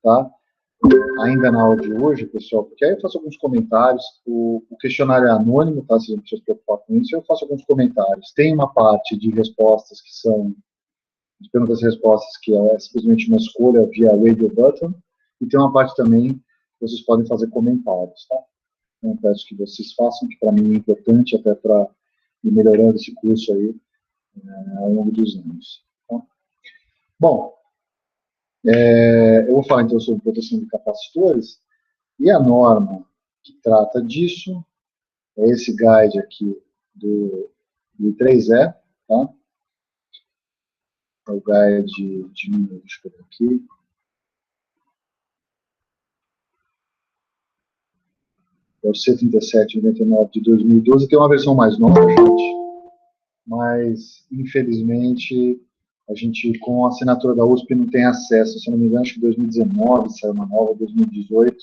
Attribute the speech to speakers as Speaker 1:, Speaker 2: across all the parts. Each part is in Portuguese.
Speaker 1: tá? Ainda na aula de hoje, pessoal, porque aí eu faço alguns comentários, o questionário é anônimo, tá? Se a gente precisa se preocupar com isso, eu faço alguns comentários. Tem uma parte de respostas que são, de perguntas e respostas, que é simplesmente uma escolha via radio button, e tem uma parte também que vocês podem fazer comentários, tá? Então, eu peço que vocês façam, que para mim é importante, até para ir melhorando esse curso aí ao longo dos anos. Tá? Bom, eu vou falar então sobre proteção de capacitores, e a norma que trata disso é esse guide aqui do I3E, tá? É o guide de número, deixa eu ver aqui. É o C3799 de 2012, tem uma versão mais nova, gente, mas, infelizmente, a gente, com a assinatura da USP, não tem acesso, se não me engano, acho que 2019 saiu uma nova, 2018,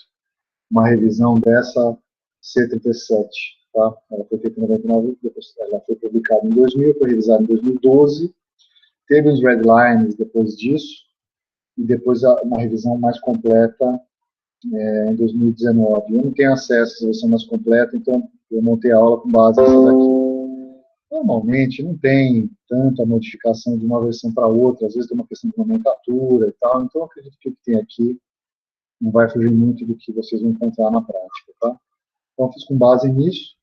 Speaker 1: uma revisão dessa C37, tá? Ela foi feita em 99, depois ela foi publicada em 2000, foi revisada em 2012, teve os red lines depois disso, e depois uma revisão mais completa em 2019. Eu não tenho acesso à versão mais completa, então eu montei a aula com base nessa daqui. Normalmente não tem tanta modificação de uma versão para outra, às vezes tem uma questão de nomenclatura e tal, então eu acredito que o que tem aqui não vai fugir muito do que vocês vão encontrar na prática, tá? Então eu fiz com base nisso,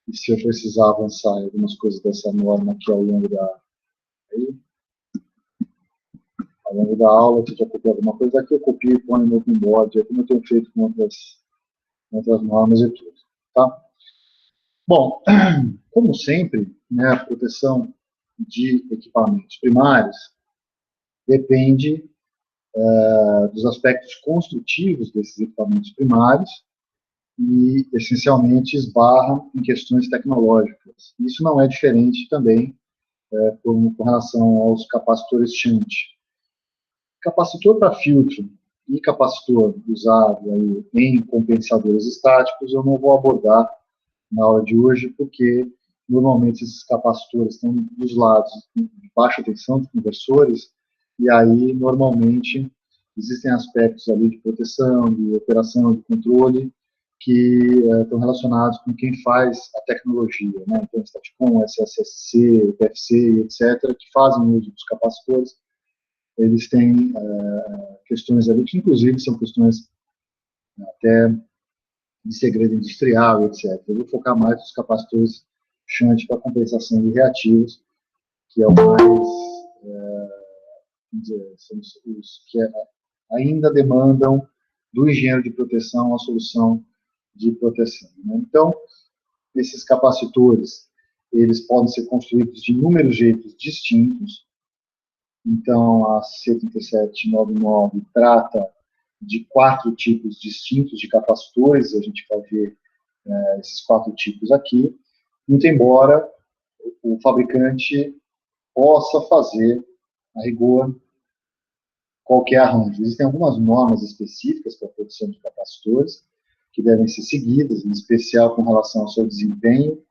Speaker 1: e se eu precisar avançar em algumas coisas dessa norma aqui ao longo da aula, se eu já copiei alguma coisa aqui, eu copio e ponho no open board, como eu tenho feito com outras normas e tudo, tá? Bom, como sempre, né, a proteção de equipamentos primários depende dos aspectos construtivos desses equipamentos primários e, essencialmente, esbarram em questões tecnológicas. Isso não é diferente também com relação aos capacitores shunt. Capacitor para filtro e capacitor usado aí em compensadores estáticos eu não vou abordar na aula de hoje, porque normalmente esses capacitores estão dos lados de baixa tensão de conversores, e aí normalmente existem aspectos ali de proteção, de operação, de controle, que estão relacionados com quem faz a tecnologia, né? Então, Staticom, SSC, PFC, etc., que fazem uso dos capacitores, eles têm questões ali que, inclusive, são questões até de segredo industrial, etc. Eu vou focar mais nos capacitores shunt para compensação de reativos, que é o mais, vamos dizer, são os que ainda demandam do engenheiro de proteção a solução de proteção, né? Então, esses capacitores, eles podem ser construídos de inúmeros jeitos distintos. Então, a C3799 trata de 4 tipos distintos de capacitores, a gente vai ver esses 4 tipos aqui, muito embora o fabricante possa fazer, a rigor, qualquer arranjo. Existem algumas normas específicas para a produção de capacitores, que devem ser seguidas, em especial com relação ao seu desempenho,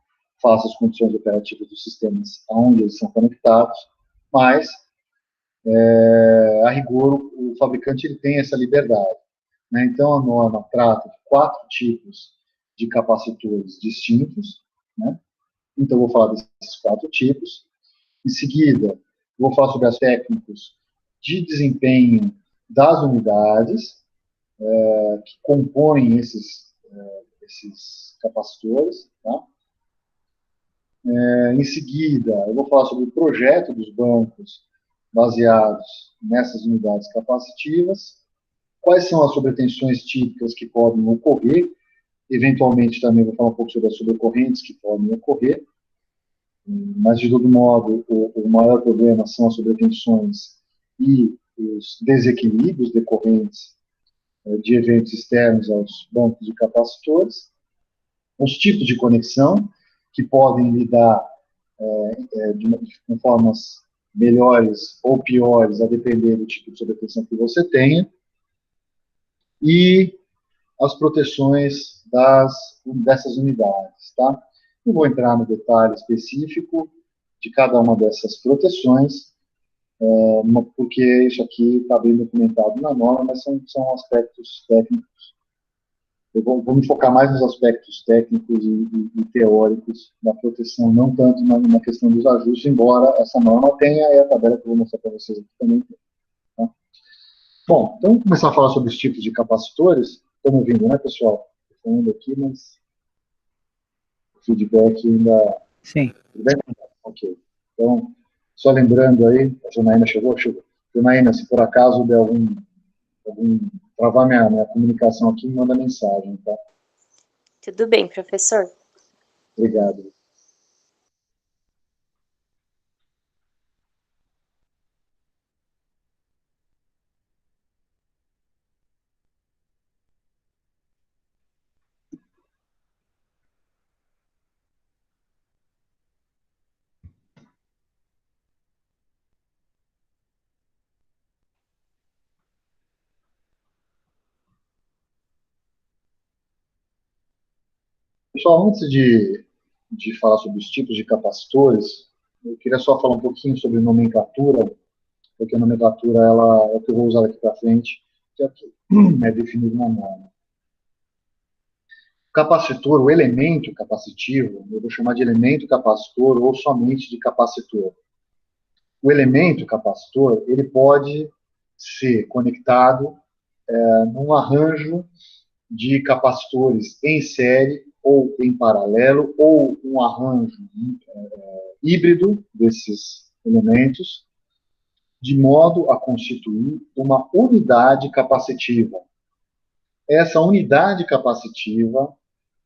Speaker 1: face às condições operativas dos sistemas onde eles são conectados, mas, a rigor, o fabricante ele tem essa liberdade, né? Então, a norma trata de 4 tipos de capacitores distintos, né? Então, eu vou falar desses 4 tipos. Em seguida, vou falar sobre aspectos técnicos de desempenho das unidades que compõem esses capacitores, tá? Em seguida, eu vou falar sobre o projeto dos bancos baseados nessas unidades capacitivas, quais são as sobretensões típicas que podem ocorrer, eventualmente também vou falar um pouco sobre as sobrecorrentes que podem ocorrer, mas, de todo modo, o maior problema são as sobretensões e os desequilíbrios decorrentes de eventos externos aos bancos de capacitores, os tipos de conexão, que podem lidar com formas melhores ou piores, a depender do tipo de sobretensão que você tenha, e as proteções dessas unidades, tá? Não vou entrar no detalhe específico de cada uma dessas proteções, porque isso aqui está bem documentado na norma, mas são aspectos técnicos. Eu vou me focar mais nos aspectos técnicos e teóricos da proteção, não tanto na questão dos ajustes, embora essa norma tenha, e a tabela que eu vou mostrar para vocês aqui também tem. Tá? Bom, então vamos começar a falar sobre os tipos de capacitores. Estão ouvindo, né, pessoal? Estou falando aqui, mas o feedback ainda...
Speaker 2: Sim.
Speaker 1: Ok. Então, só lembrando aí, a Janaína chegou? Chegou. Janaína, se por acaso der algum travar minha comunicação aqui, me manda mensagem, tá?
Speaker 3: Tudo bem, professor.
Speaker 1: Obrigado. Pessoal, antes de falar sobre os tipos de capacitores, eu queria só falar um pouquinho sobre nomenclatura, porque a nomenclatura é o que eu vou usar daqui para frente, que é definido na norma. O capacitor, o elemento capacitivo, eu vou chamar de elemento capacitor ou somente de capacitor. O elemento capacitor, ele pode ser conectado num arranjo de capacitores em série ou em paralelo, ou um arranjo híbrido desses elementos, de modo a constituir uma unidade capacitiva. Essa unidade capacitiva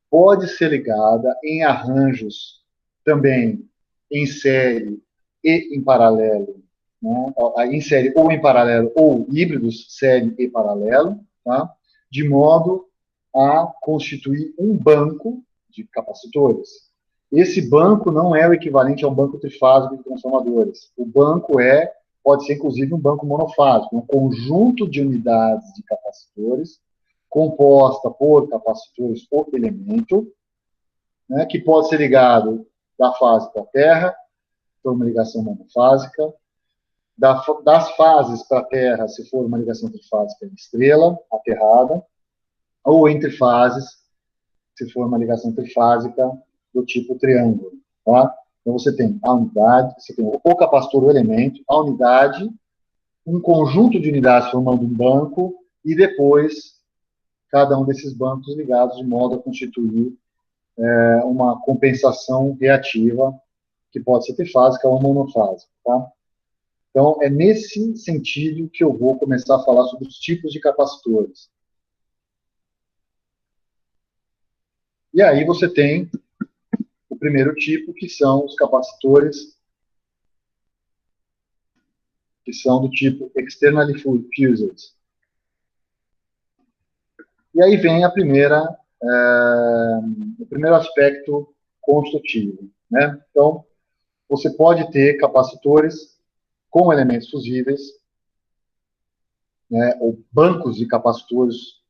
Speaker 1: pode ser ligada em arranjos também em série e em paralelo, né? Em série ou em paralelo, ou híbridos, série e paralelo, tá? De modo a constituir um banco de capacitores. Esse banco não é o equivalente a um banco trifásico de transformadores. O banco pode ser inclusive um banco monofásico, um conjunto de unidades de capacitores composta por capacitores por elemento, né, que pode ser ligado da fase para a Terra, por uma ligação monofásica, das fases para a Terra, se for uma ligação trifásica de estrela, aterrada, ou entre fases, se for uma ligação trifásica do tipo triângulo. Tá? Então você tem a unidade, você tem o capacitor, o elemento, a unidade, um conjunto de unidades formando um banco, e depois cada um desses bancos ligados de modo a constituir uma compensação reativa, que pode ser trifásica ou monofásica. Tá? Então, é nesse sentido que eu vou começar a falar sobre os tipos de capacitores. E aí você tem o primeiro tipo, que são os capacitores que são do tipo externally fused. E aí vem o primeiro aspecto construtivo. Né? Então, você pode ter capacitores com elementos fusíveis, né, ou bancos de capacitores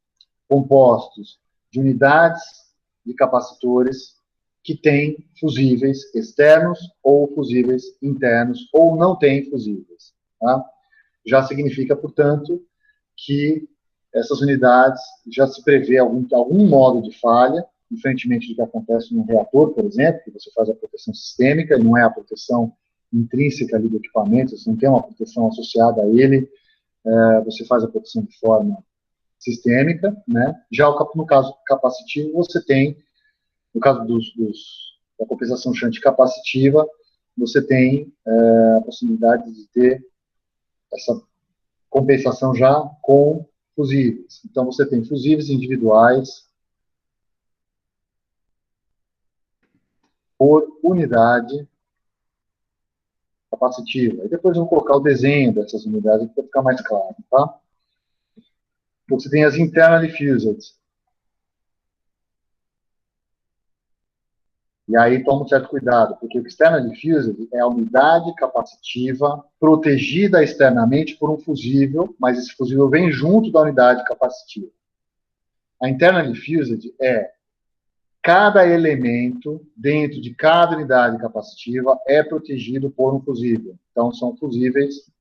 Speaker 1: compostos de unidades de capacitores que têm fusíveis externos ou fusíveis internos, ou não têm fusíveis. Tá? Já significa, portanto, que essas unidades já se prevê algum modo de falha, diferentemente do que acontece no reator, por exemplo, que você faz a proteção sistêmica, e não é a proteção intrínseca ali do equipamento, você não tem uma proteção associada a ele, você faz a proteção de forma sistêmica, né? Já no caso capacitivo, você tem, no caso da compensação shunt capacitiva, você tem a possibilidade de ter essa compensação já com fusíveis. Então, você tem fusíveis individuais por unidade capacitiva. E depois eu vou colocar o desenho dessas unidades para ficar mais claro, tá? Você tem as internally fused. E aí toma um certo cuidado, porque o externally fused é a unidade capacitiva protegida externamente por um fusível, mas esse fusível vem junto da unidade capacitiva. A internally fused é cada elemento dentro de cada unidade capacitiva é protegido por um fusível. Então, são fusíveis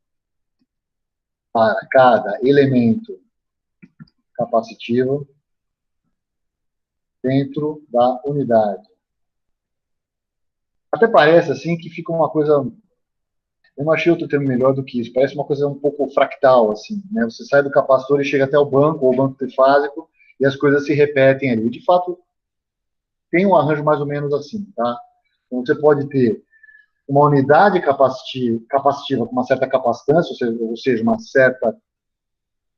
Speaker 1: para cada elemento capacitivo dentro da unidade. Até parece assim que fica uma coisa... Eu não achei outro termo melhor do que isso. Parece uma coisa um pouco fractal, assim, né? Você sai do capacitor e chega até o banco, ou o banco trifásico, e as coisas se repetem ali. De fato, tem um arranjo mais ou menos assim, tá? Então, você pode ter uma unidade capacitiva com uma certa capacitância, ou seja, uma certa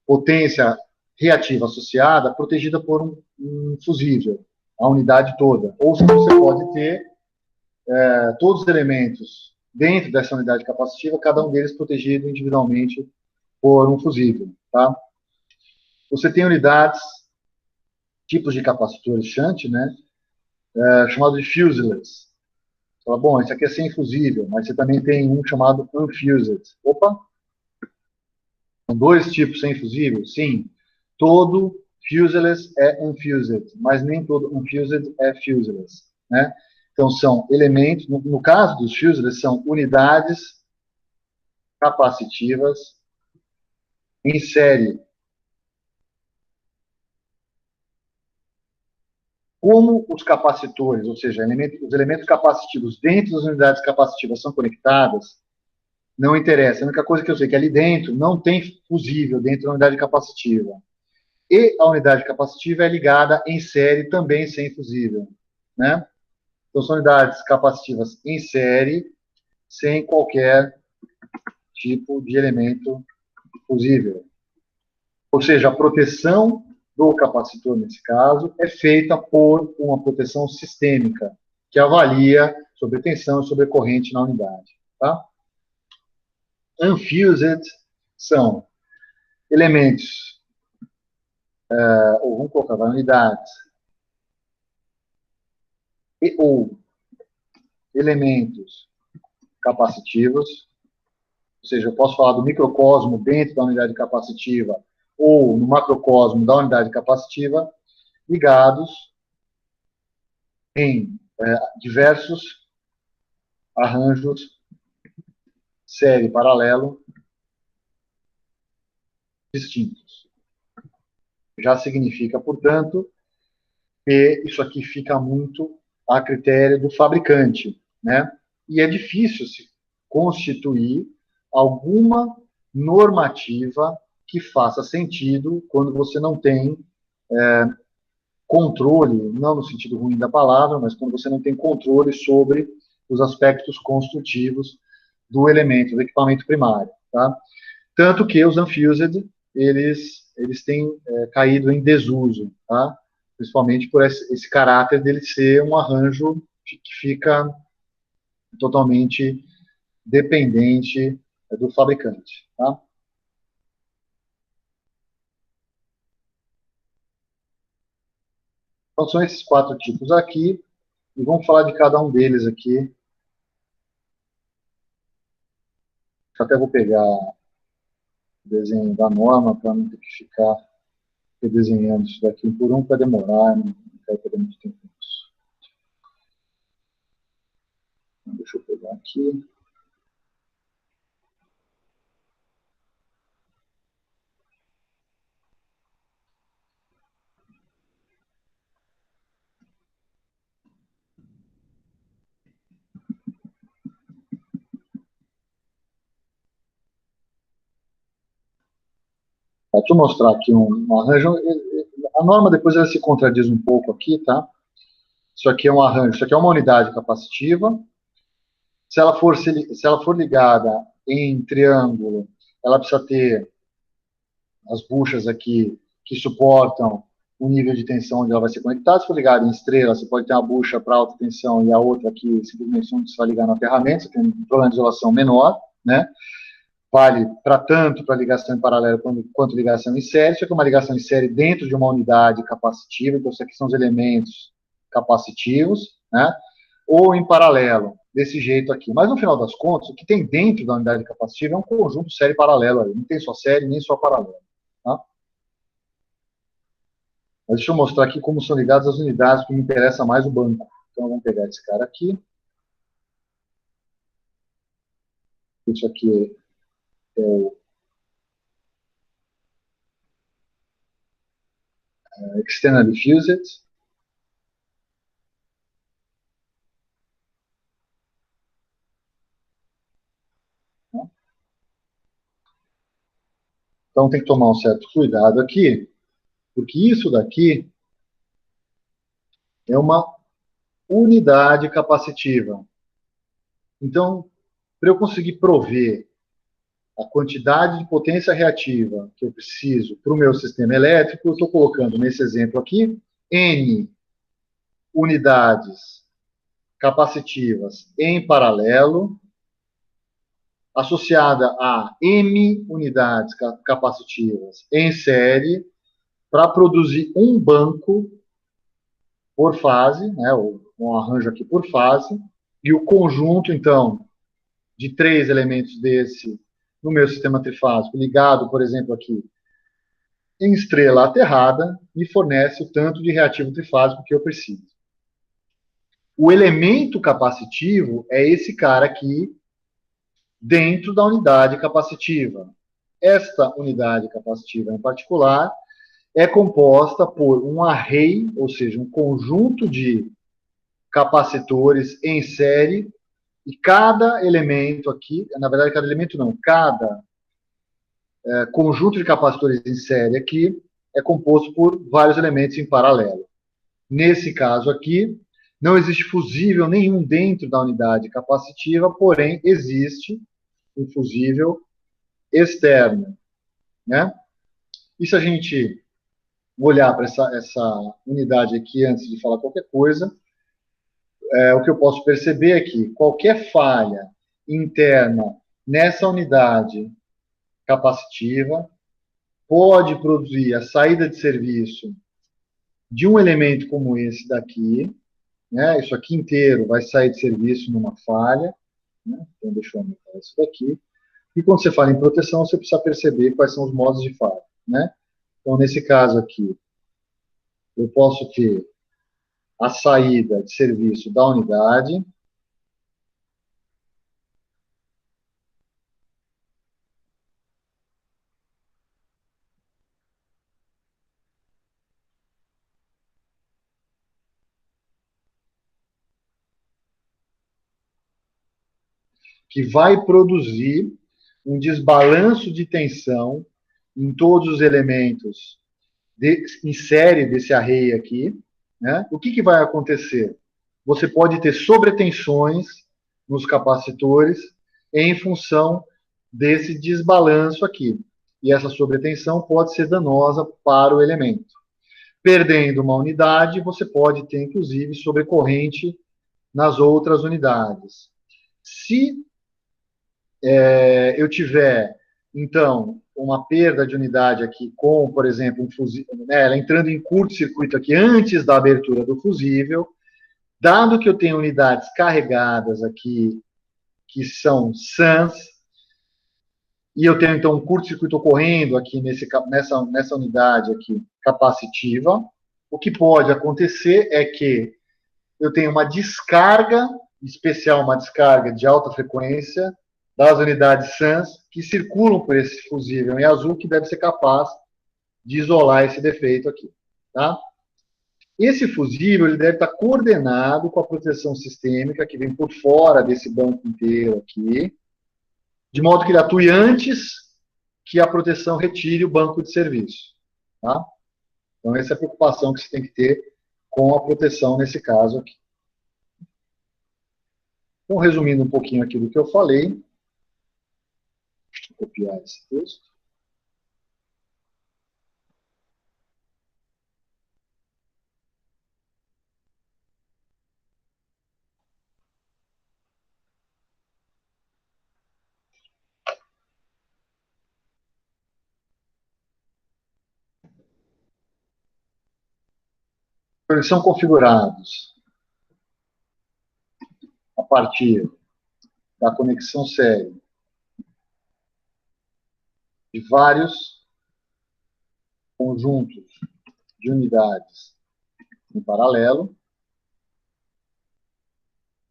Speaker 1: potência reativa associada, protegida por um fusível, a unidade toda. Ou você pode ter todos os elementos dentro dessa unidade capacitiva, cada um deles protegido individualmente por um fusível. Tá? Você tem unidades, tipos de capacitores shunt, né, chamados de fuseless. Você fala, bom, esse aqui é sem fusível, mas você também tem um chamado unfused. Opa! São dois tipos sem fusível? Sim. Todo fuseless é unfused, mas nem todo unfused é fuseless. Né? Então, são elementos, no caso dos fuseless, são unidades capacitivas em série. Como os capacitores, ou seja, os elementos capacitivos dentro das unidades capacitivas são conectadas, não interessa. A única coisa que eu sei é que ali dentro não tem fusível dentro da unidade capacitiva. E a unidade capacitiva é ligada em série também sem fusível. Né? Então, são unidades capacitivas em série, sem qualquer tipo de elemento fusível. Ou seja, a proteção do capacitor, nesse caso, é feita por uma proteção sistêmica, que avalia sobre tensão e sobre corrente na unidade. Tá? Unfused são elementos, ou vamos colocar, unidades, ou elementos capacitivos, ou seja, eu posso falar do microcosmo dentro da unidade capacitiva ou no macrocosmo da unidade capacitiva, ligados em diversos arranjos série paralelo distintos. Já significa, portanto, que isso aqui fica muito a critério do fabricante, né? E é difícil se constituir alguma normativa que faça sentido quando você não tem controle, não no sentido ruim da palavra, mas quando você não tem controle sobre os aspectos construtivos do elemento, do equipamento primário. Tá? Tanto que os unfused, eles têm caído em desuso, tá? Principalmente por esse caráter dele ser um arranjo que fica totalmente dependente do fabricante. Tá? Então, são esses 4 tipos aqui, e vamos falar de cada um deles aqui. Até vou pegar o desenho da norma para não ter que ficar redesenhando isso daqui por um para demorar, não vai perder muito tempo nisso. Então, deixa eu pegar aqui. Deixa eu mostrar aqui um arranjo. A norma depois ela se contradiz um pouco aqui, tá? Isso aqui é um arranjo, isso aqui é uma unidade capacitiva. Se ela for ligada em triângulo, ela precisa ter as buchas aqui que suportam o nível de tensão onde ela vai ser conectada. Se for ligada em estrela, você pode ter uma bucha para alta tensão e a outra aqui simplesmente onde você vai ligar na ferramenta, você tem um problema de isolação menor, né? Vale para tanto para ligação em paralelo quanto ligação em série. Isso aqui é uma ligação em série dentro de uma unidade capacitiva, então isso aqui são os elementos capacitivos, né? Ou em paralelo, desse jeito aqui. Mas no final das contas, o que tem dentro da unidade capacitiva é um conjunto série paralelo aí. Não tem só série nem só paralelo. Tá? Mas deixa eu mostrar aqui como são ligadas as unidades que me interessa mais o banco. Então vamos pegar esse cara aqui. Isso aqui é o externally fused. Então tem que tomar um certo cuidado aqui, porque isso daqui é uma unidade capacitiva. Então, para eu conseguir prover a quantidade de potência reativa que eu preciso para o meu sistema elétrico, eu estou colocando nesse exemplo aqui N unidades capacitivas em paralelo, associada a M unidades capacitivas em série, para produzir um banco por fase, né, um arranjo aqui por fase, e o conjunto, então, de 3 elementos desse no meu sistema trifásico, ligado, por exemplo, aqui em estrela aterrada, me fornece o tanto de reativo trifásico que eu preciso. O elemento capacitivo é esse cara aqui dentro da unidade capacitiva. Esta unidade capacitiva, em particular, é composta por um array, ou seja, um conjunto de capacitores em série, e cada elemento aqui, na verdade, cada elemento não, cada conjunto de capacitores em série aqui é composto por vários elementos em paralelo. Nesse caso aqui, não existe fusível nenhum dentro da unidade capacitiva, porém existe um fusível externo, né? E se a gente olhar para essa unidade aqui antes de falar qualquer coisa, o que eu posso perceber é que qualquer falha interna nessa unidade capacitiva pode produzir a saída de serviço de um elemento como esse daqui, né? Isso aqui inteiro vai sair de serviço numa falha, né? Então deixa eu aumentar isso daqui. E quando você fala em proteção, você precisa perceber quais são os modos de falha, né? Então, nesse caso aqui, eu posso ter a saída de serviço da unidade, que vai produzir um desbalanço de tensão em todos os elementos em série desse array aqui, né? O que vai acontecer? Você pode ter sobretensões nos capacitores em função desse desbalanço aqui. E essa sobretensão pode ser danosa para o elemento. Perdendo uma unidade, você pode ter, inclusive, sobrecorrente nas outras unidades. Se eu tiver, então, uma perda de unidade aqui com, por exemplo, um fusível, né, ela entrando em curto-circuito aqui antes da abertura do fusível, dado que eu tenho unidades carregadas aqui, que são SANs, e eu tenho, então, um curto-circuito ocorrendo aqui nessa unidade aqui capacitiva, o que pode acontecer é que eu tenho uma descarga, em especial uma descarga de alta frequência, das unidades SANs que circulam por esse fusível em azul, que deve ser capaz de isolar esse defeito aqui. Tá? Esse fusível ele deve estar coordenado com a proteção sistêmica, que vem por fora desse banco inteiro aqui, de modo que ele atue antes que a proteção retire o banco de serviço. Tá? Então, essa é a preocupação que você tem que ter com a proteção nesse caso aqui. Então, resumindo um pouquinho aqui do que eu falei, deixa eu copiar esse texto. Eles são configurados a partir da conexão série de vários conjuntos de unidades em paralelo,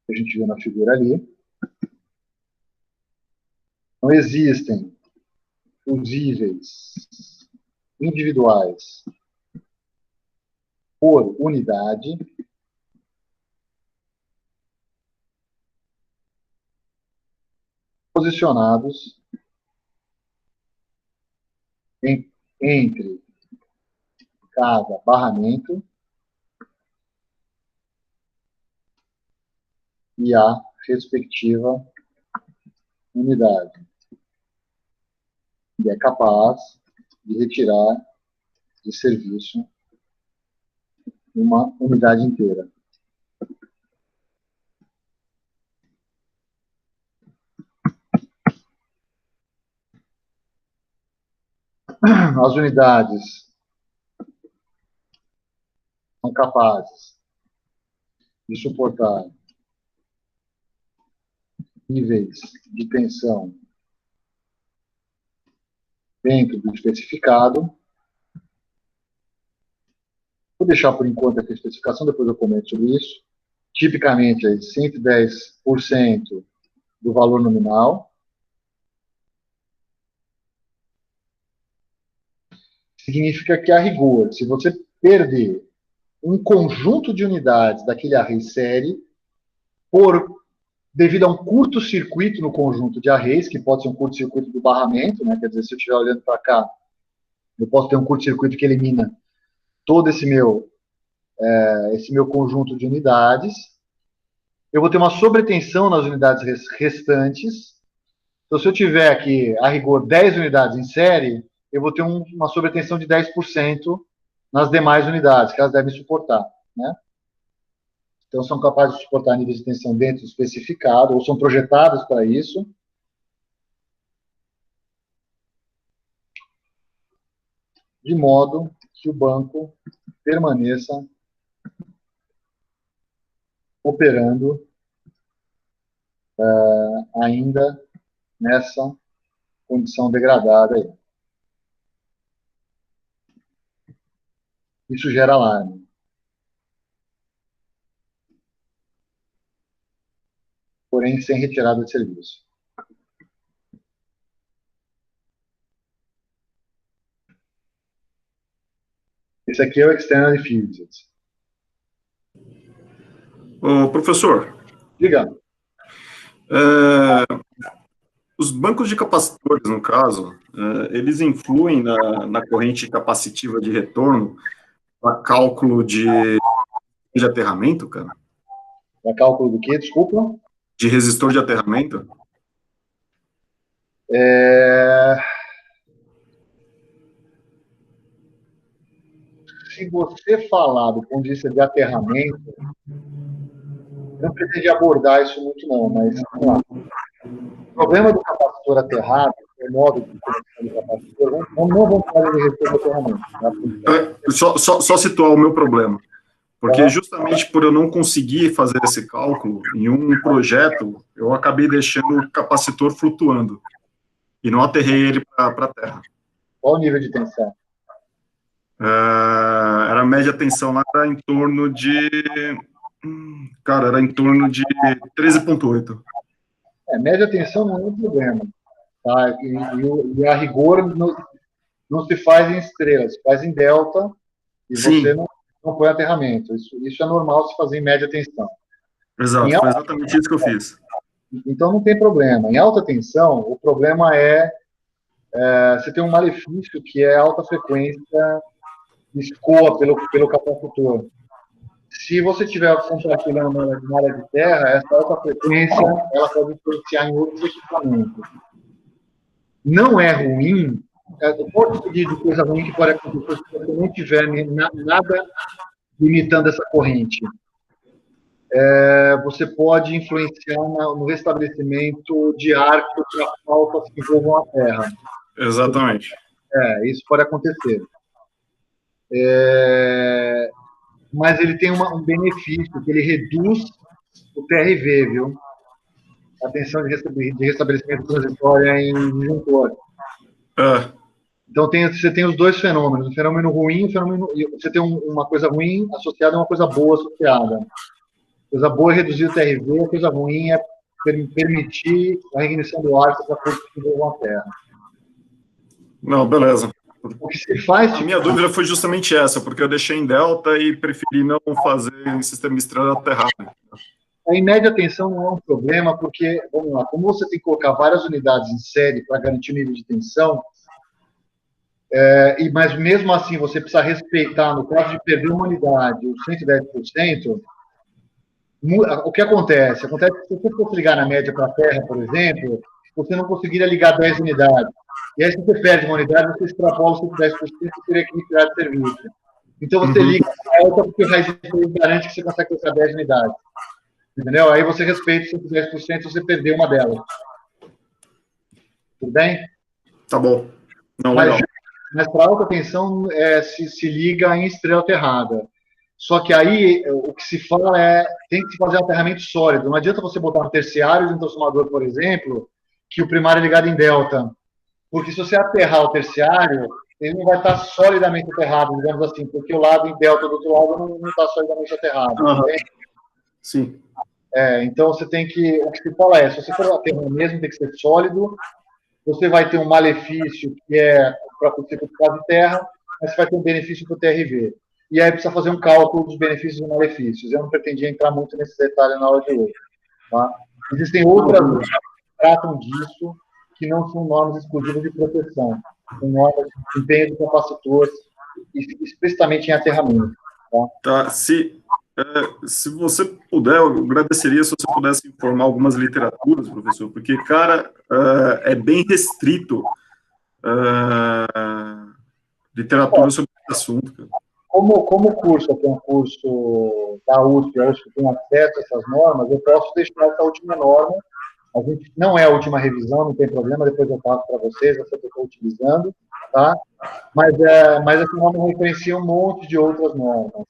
Speaker 1: que a gente viu na figura ali. Não existem fusíveis individuais por unidade posicionados entre cada barramento e a respectiva unidade. E é capaz de retirar de serviço uma unidade inteira. As unidades são capazes de suportar níveis de tensão dentro do especificado. Vou deixar por enquanto aqui a especificação, depois eu comento sobre isso. Tipicamente, é 110% do valor nominal. Significa que, a rigor, se você perder um conjunto de unidades daquele array série, devido a um curto-circuito no conjunto de arrays, que pode ser um curto-circuito do barramento, né? Quer dizer, se eu estiver olhando para cá, eu posso ter um curto-circuito que elimina todo esse meu conjunto de unidades. Eu vou ter uma sobretensão nas unidades restantes. Então, se eu tiver aqui, a rigor, 10 unidades em série, eu vou ter uma sobretensão de 10% nas demais unidades, que elas devem suportar, né? Então, são capazes de suportar níveis de tensão dentro do especificado, ou são projetadas para isso. De modo que o banco permaneça operando ainda nessa condição degradada aí. Isso gera alarme. Porém, sem retirada de serviço. Esse aqui é o External Diffused.
Speaker 2: Ô, professor.
Speaker 1: Diga.
Speaker 2: Os bancos de capacitores, no caso, eles influem na corrente capacitiva de retorno para cálculo de aterramento, cara?
Speaker 1: Para cálculo do quê? Desculpa?
Speaker 2: De resistor de aterramento?
Speaker 1: Se você falar do ponto de vista de aterramento, eu não pretendo abordar isso muito não, mas vamos lá. O problema do capacitor aterrado, o modo de conexão do capacitor, não vamos falar de resistor de aterramento. Tá?
Speaker 2: Só situar o meu problema. Porque justamente por eu não conseguir fazer esse cálculo, em um projeto, eu acabei deixando o capacitor flutuando. E não aterrei ele para a terra.
Speaker 1: Qual o nível de tensão?
Speaker 2: Era a média tensão lá, era em torno de... Cara, era em torno de 13,8.
Speaker 1: Média tensão não é um problema. Tá? E a rigor não se faz em estrelas, se faz em delta, e
Speaker 2: Sim.
Speaker 1: você não põe aterramento. Isso é normal se fazer em média tensão.
Speaker 2: Exato, foi exatamente isso que eu fiz.
Speaker 1: Então não tem problema. Em alta tensão, o problema você tem um malefício que é a alta frequência que escoa pelo capacitor. Se você estiver compartilhando na área de terra, essa alta frequência ela pode influenciar em outros equipamentos. Não é ruim, pode pedir de coisa ruim que pode acontecer se você não tiver nada limitando essa corrente. Você pode influenciar no restabelecimento de arcos para faltas que envolvam a terra.
Speaker 2: Exatamente.
Speaker 1: Isso pode acontecer. Mas ele tem um benefício, que ele reduz o TRV, viu? A tensão de restabelecimento transitória em disjuntor. Então, você tem os dois fenômenos, o fenômeno ruim você tem uma coisa ruim associada a uma coisa boa associada. A coisa boa é reduzir o TRV, a coisa ruim é permitir a reignição do ar para forças que envolvam a terra.
Speaker 2: Não, beleza.
Speaker 1: O que se faz...
Speaker 2: A minha dúvida foi justamente essa, porque eu deixei em delta e preferi não fazer em sistema estrela aterrado.
Speaker 1: Em média tensão não é um problema, porque, vamos lá, como você tem que colocar várias unidades em série para garantir o nível de tensão, mas mesmo assim você precisa respeitar, no caso de perder uma unidade, os 110%, o que acontece? Acontece que se você fosse ligar na média para a Terra, por exemplo, você não conseguiria ligar 10 unidades. E aí, se você perde uma unidade, você extrapola os 110% e teria que retirar de serviço. Então, você liga a alta porque o raiz garante que você consegue colocar 10 unidades. Entendeu? Aí você respeita os 110% se você perder uma delas. Tudo bem?
Speaker 2: Tá bom. Não, legal.
Speaker 1: Mas para alta tensão, se liga em estrela aterrada. Só que aí, o que se fala tem que se fazer aterramento sólido. Não adianta você botar um terciário de um transformador, por exemplo, que o primário é ligado em delta. Porque se você aterrar o terciário, ele não vai estar solidamente aterrado, digamos assim, porque o lado em delta do outro lado não está solidamente aterrado.
Speaker 2: Sim.
Speaker 1: Então, você tem que... O que se fala se você for aterrar mesmo, tem que ser sólido. Você vai ter um malefício que é para o ciclo de terra, mas você vai ter um benefício para o TRV. E aí precisa fazer um cálculo dos benefícios e malefícios. Eu não pretendia entrar muito nesse detalhe na aula de hoje. Tá? Existem outras normas que tratam disso, que não são normas exclusivas de proteção. São normas de desempenho do capacitor, explicitamente em aterramento.
Speaker 2: Tá? Se você puder, eu agradeceria se você pudesse informar algumas literaturas, professor, porque, cara, é bem restrito literatura sobre esse assunto. Cara.
Speaker 1: Como o curso aqui é um curso da USP, a USP tem acesso a essas normas, eu posso deixar essa última norma. A gente não é a última revisão, não tem problema, depois eu passo para vocês, você que estou utilizando, tá? Mas essa norma referencia um monte de outras normas.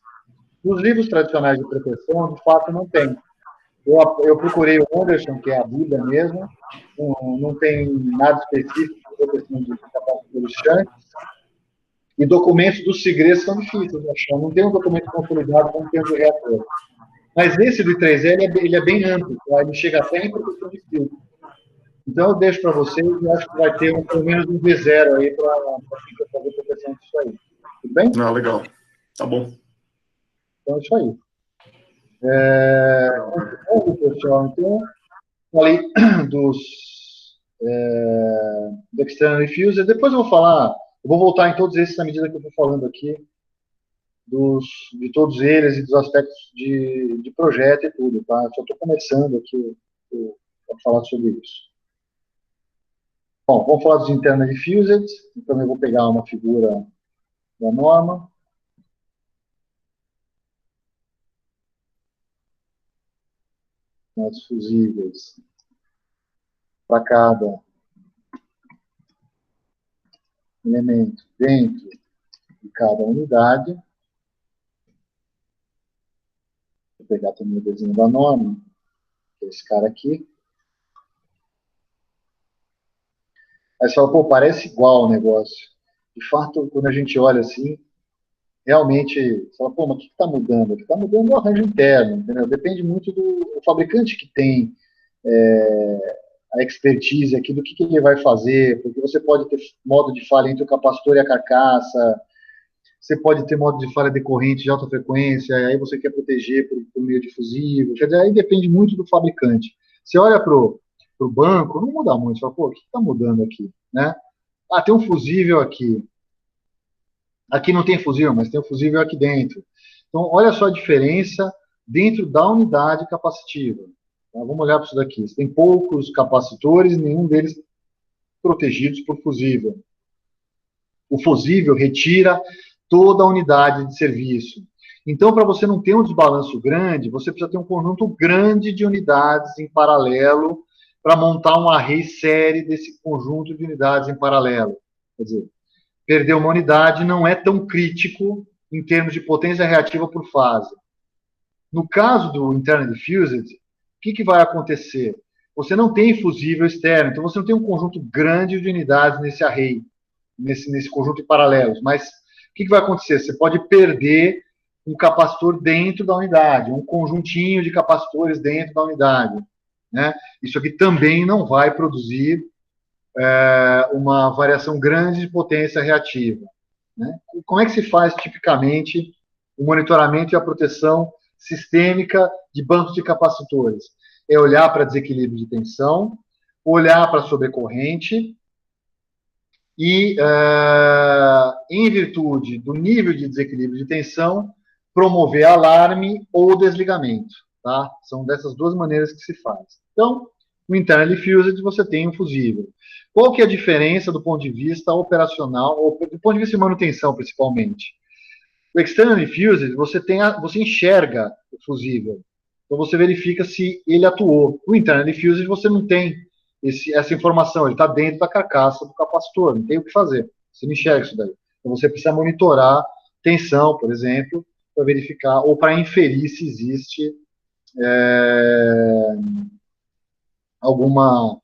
Speaker 1: Nos livros tradicionais de proteção, de fato, não tem. Eu procurei o Anderson, que é a Bíblia mesmo, não tem nada específico de proteção de capacitores shunt, e documentos dos segredos são difíceis de achar. Não tem um documento consolidado como tem o de reator. Mas esse do I3L, ele é bem amplo, tá? Ele chega até em proteção de filtro. Então, eu deixo para vocês e acho que vai ter pelo menos um V0 aí para fazer proteção disso aí. Tudo bem?
Speaker 2: Não, legal. Tá bom.
Speaker 1: Então, é isso aí. Pessoal, então, falei do External Diffuser. Depois eu vou voltar em todos esses à medida que eu estou falando aqui, de todos eles e dos aspectos de projeto e tudo, tá? Só estou começando aqui a falar sobre isso. Bom, vamos falar dos Internal Diffused. Então, eu vou pegar uma figura da norma. As fusíveis para cada elemento dentro de cada unidade. Vou pegar também o desenho da norma, que é esse cara aqui. Aí você fala, pô, parece igual o negócio. De fato, quando a gente olha assim, realmente, você fala, pô, mas o que está mudando? O que está mudando é o arranjo interno, entendeu? Depende muito do fabricante que tem a expertise aqui, do que ele vai fazer, porque você pode ter modo de falha entre o capacitor e a carcaça, você pode ter modo de falha decorrente de alta frequência, aí você quer proteger por meio de fusível, quer dizer, aí depende muito do fabricante. Você olha para o banco, não muda muito, você fala, pô, o que está mudando aqui? Né? Ah, tem um fusível aqui. Aqui não tem fusível, mas tem um fusível aqui dentro. Então, olha só a diferença dentro da unidade capacitiva. Tá? Vamos olhar para isso daqui. Você tem poucos capacitores, nenhum deles protegidos por fusível. O fusível retira toda a unidade de serviço. Então, para você não ter um desbalanço grande, você precisa ter um conjunto grande de unidades em paralelo para montar um array série desse conjunto de unidades em paralelo. Quer dizer, perder uma unidade não é tão crítico em termos de potência reativa por fase. No caso do Internal Diffused, o que vai acontecer? Você não tem fusível externo, então você não tem um conjunto grande de unidades nesse array, nesse conjunto de paralelos. Mas o que vai acontecer? Você pode perder um capacitor dentro da unidade, um conjuntinho de capacitores dentro da unidade. Né? Isso aqui também não vai produzir uma variação grande de potência reativa. Né? E como é que se faz, tipicamente, o monitoramento e a proteção sistêmica de bancos de capacitores? É olhar para desequilíbrio de tensão, olhar para a sobrecorrente e, em virtude do nível de desequilíbrio de tensão, promover alarme ou desligamento. Tá? São dessas duas maneiras que se faz. Então, no internally fused, você tem um fusível. Qual que é a diferença do ponto de vista operacional, ou do ponto de vista de manutenção, principalmente? O externally fused, você enxerga o fusível. Então, você verifica se ele atuou. O internally fused, você não tem essa informação. Ele está dentro da carcaça do capacitor. Não tem o que fazer. Você não enxerga isso daí. Então, você precisa monitorar tensão, por exemplo, para verificar, ou para inferir se existe algum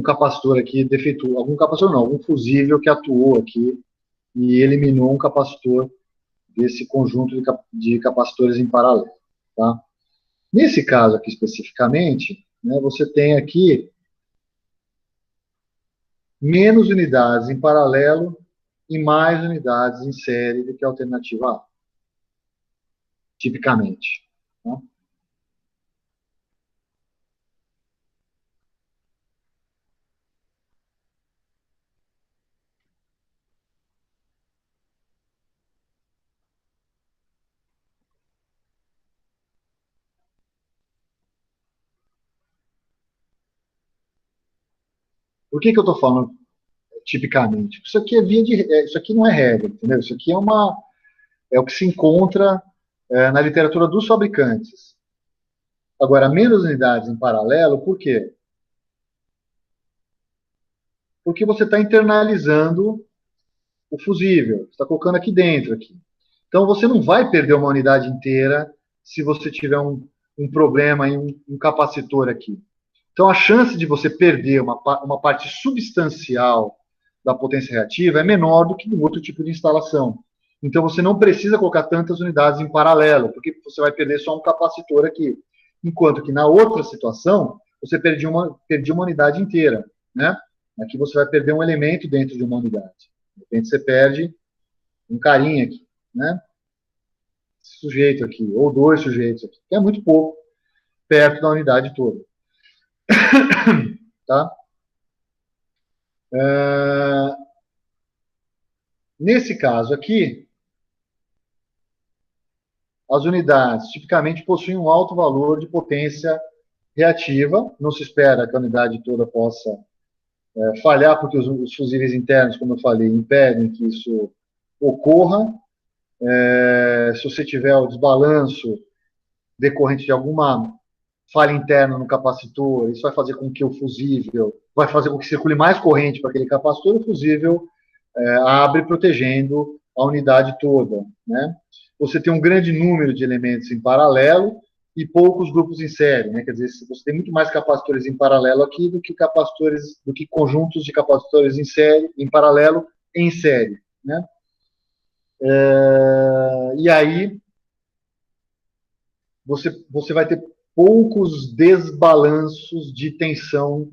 Speaker 1: capacitor aqui defeituoso, algum capacitor não, algum fusível que atuou aqui e eliminou um capacitor desse conjunto de capacitores em paralelo. Tá? Nesse caso aqui especificamente, né, você tem aqui menos unidades em paralelo e mais unidades em série do que a alternativa A, tipicamente. Tá? Por que eu estou falando tipicamente? Isso aqui isso aqui não é regra, entendeu? Isso aqui é o que se encontra na literatura dos fabricantes. Agora, menos unidades em paralelo, por quê? Porque você está internalizando o fusível, você está colocando aqui dentro. Aqui. Então, você não vai perder uma unidade inteira se você tiver um problema em um capacitor aqui. Então, a chance de você perder uma parte substancial da potência reativa é menor do que no outro tipo de instalação. Então, você não precisa colocar tantas unidades em paralelo, porque você vai perder só um capacitor aqui. Enquanto que na outra situação, você perdia uma unidade inteira. Né? Aqui você vai perder um elemento dentro de uma unidade. De repente, você perde um carinha aqui. Né? Esse sujeito aqui, ou dois sujeitos aqui, que é muito pouco, perto da unidade toda. Tá? Nesse caso aqui, as unidades tipicamente possuem um alto valor de potência reativa. Não se espera que a unidade toda possa falhar, porque os fusíveis internos, como eu falei, impedem que isso ocorra. Se você tiver o desbalanço decorrente de alguma falha interna no capacitor, isso vai fazer com que o fusível, vai fazer com que circule mais corrente para aquele capacitor, o fusível abre protegendo a unidade toda. Né? Você tem um grande número de elementos em paralelo e poucos grupos em série. Né? Quer dizer, você tem muito mais capacitores em paralelo aqui do que conjuntos de capacitores em série, em paralelo, em série. Né? E aí, você vai ter poucos desbalanços de tensão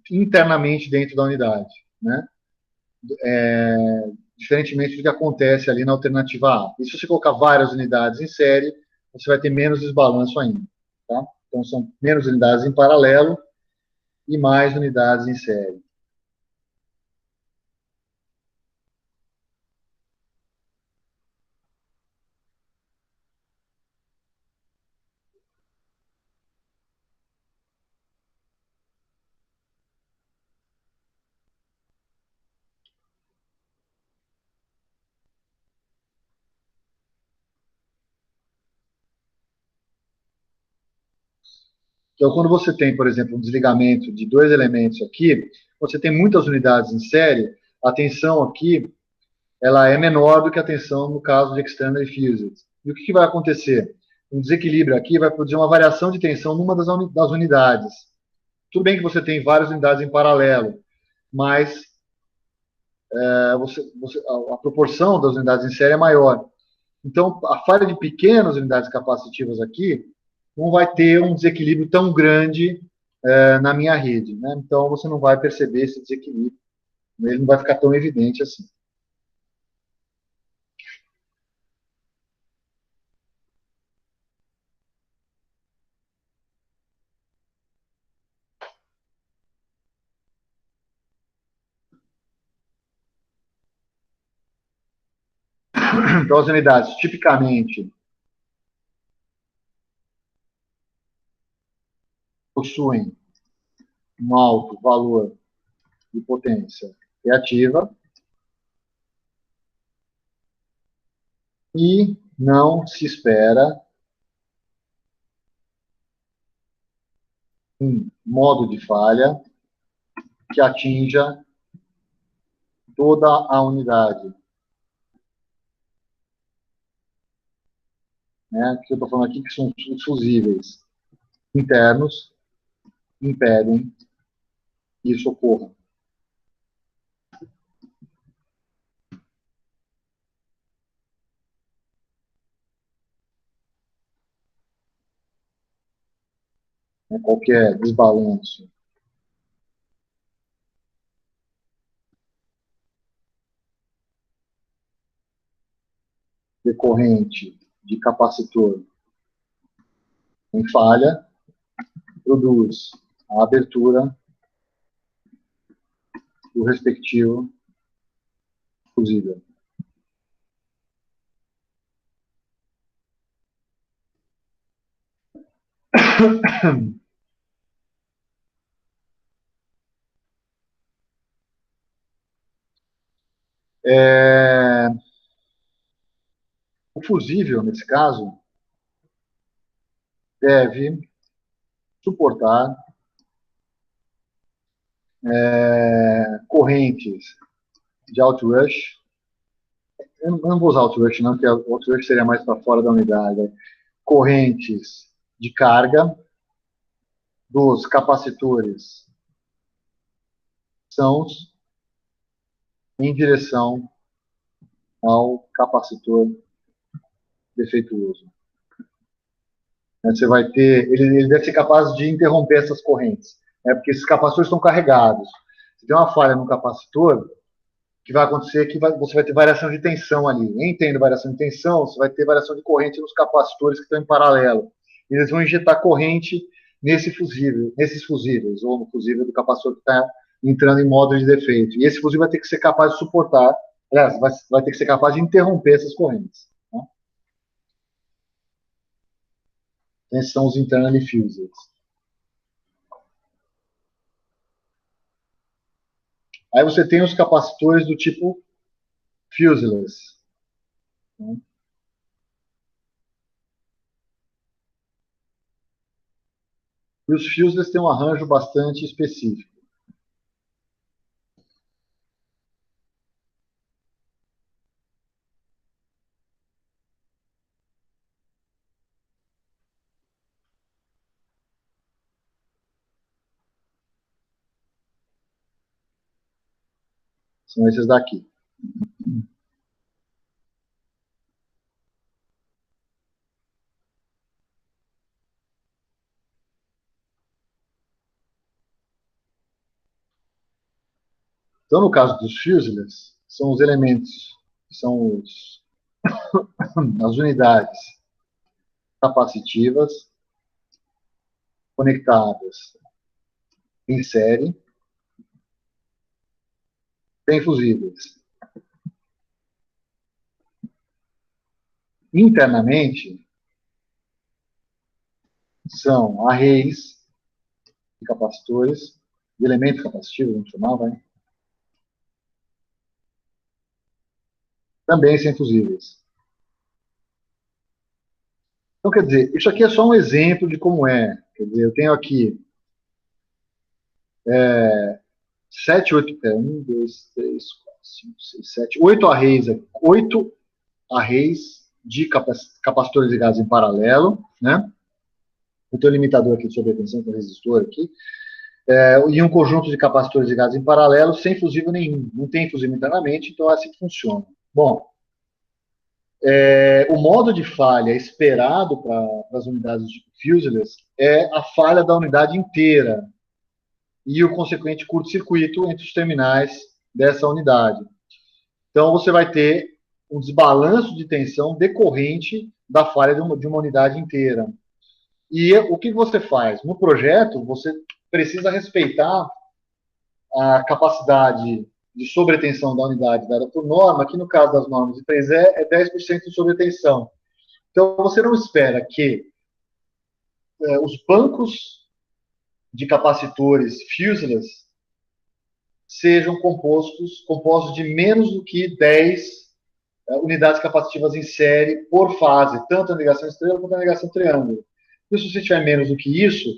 Speaker 1: internamente dentro da unidade. Né? Diferentemente do que acontece ali na alternativa A. E se você colocar várias unidades em série, você vai ter menos desbalanço ainda. Tá? Então, são menos unidades em paralelo e mais unidades em série. Então, quando você tem, por exemplo, um desligamento de dois elementos aqui, você tem muitas unidades em série, a tensão aqui ela é menor do que a tensão no caso de externally fused. E o que vai acontecer? Um desequilíbrio aqui vai produzir uma variação de tensão numa das unidades. Tudo bem que você tem várias unidades em paralelo, mas a proporção das unidades em série é maior. Então, a falha de pequenas unidades capacitivas aqui não vai ter um desequilíbrio tão grande na minha rede, né? Então, você não vai perceber esse desequilíbrio. Ele não vai ficar tão evidente assim. Então, as unidades, tipicamente, possuem um alto valor de potência reativa e não se espera um modo de falha que atinja toda a unidade. Né? Que eu estou falando aqui que são os fusíveis internos impedem que isso ocorra. Né? Qualquer desbalanço decorrente de capacitor em falha produz a abertura do respectivo fusível. O fusível, nesse caso, deve suportar correntes de outrush. Eu não vou usar outrush, não, porque outrush seria mais para fora da unidade. Correntes de carga dos capacitores sãos em direção ao capacitor defeituoso. Você vai ter, ele deve ser capaz de interromper essas correntes, porque esses capacitores estão carregados. Se tem uma falha no capacitor, o que vai acontecer é que você vai ter variação de tensão ali. Em tendo variação de tensão, você vai ter variação de corrente nos capacitores que estão em paralelo. Eles vão injetar corrente nesses fusíveis, ou no fusível do capacitor que está entrando em modo de defeito. E esse fusível vai ter que ser capaz de suportar, aliás, vai ter que ser capaz de interromper essas correntes. Né? Esses são os internally fused. Aí você tem os capacitores do tipo fuseless. Né? E os fuseless têm um arranjo bastante específico. São esses daqui. Então, no caso dos fuseless, são os elementos, são as unidades capacitivas conectadas em série, bem fusíveis. Internamente, são arrays de capacitores, de elementos capacitivos, vamos chamar, vai? Também sem fusíveis. Então, quer dizer, isso aqui é só um exemplo de como é. Quer dizer, eu tenho aqui 7, 8, 1, 2, 3, 4, 5, 6, 7, 8 arrays, 8 arrays de capacitores ligados em paralelo, né? Eu tenho um limitador aqui de sobretensão com resistor aqui, e um conjunto de capacitores ligados em paralelo sem fusível nenhum. Não tem fusível internamente, então é assim que funciona. Bom, O modo de falha esperado para as unidades de fuselage é a falha da unidade inteira e o consequente curto-circuito entre os terminais dessa unidade. Então, você vai ter um desbalanço de tensão decorrente da falha de uma unidade inteira. E o que você faz? No projeto, você precisa respeitar a capacidade de sobretensão da unidade dada por norma, que no caso das normas de 3E é 10% de sobretensão. Então, você não espera que os bancos de capacitores fuselage sejam compostos de menos do que 10 unidades capacitivas em série por fase, tanto a negação estrela quanto a negação triângulo. E se você tiver menos do que isso,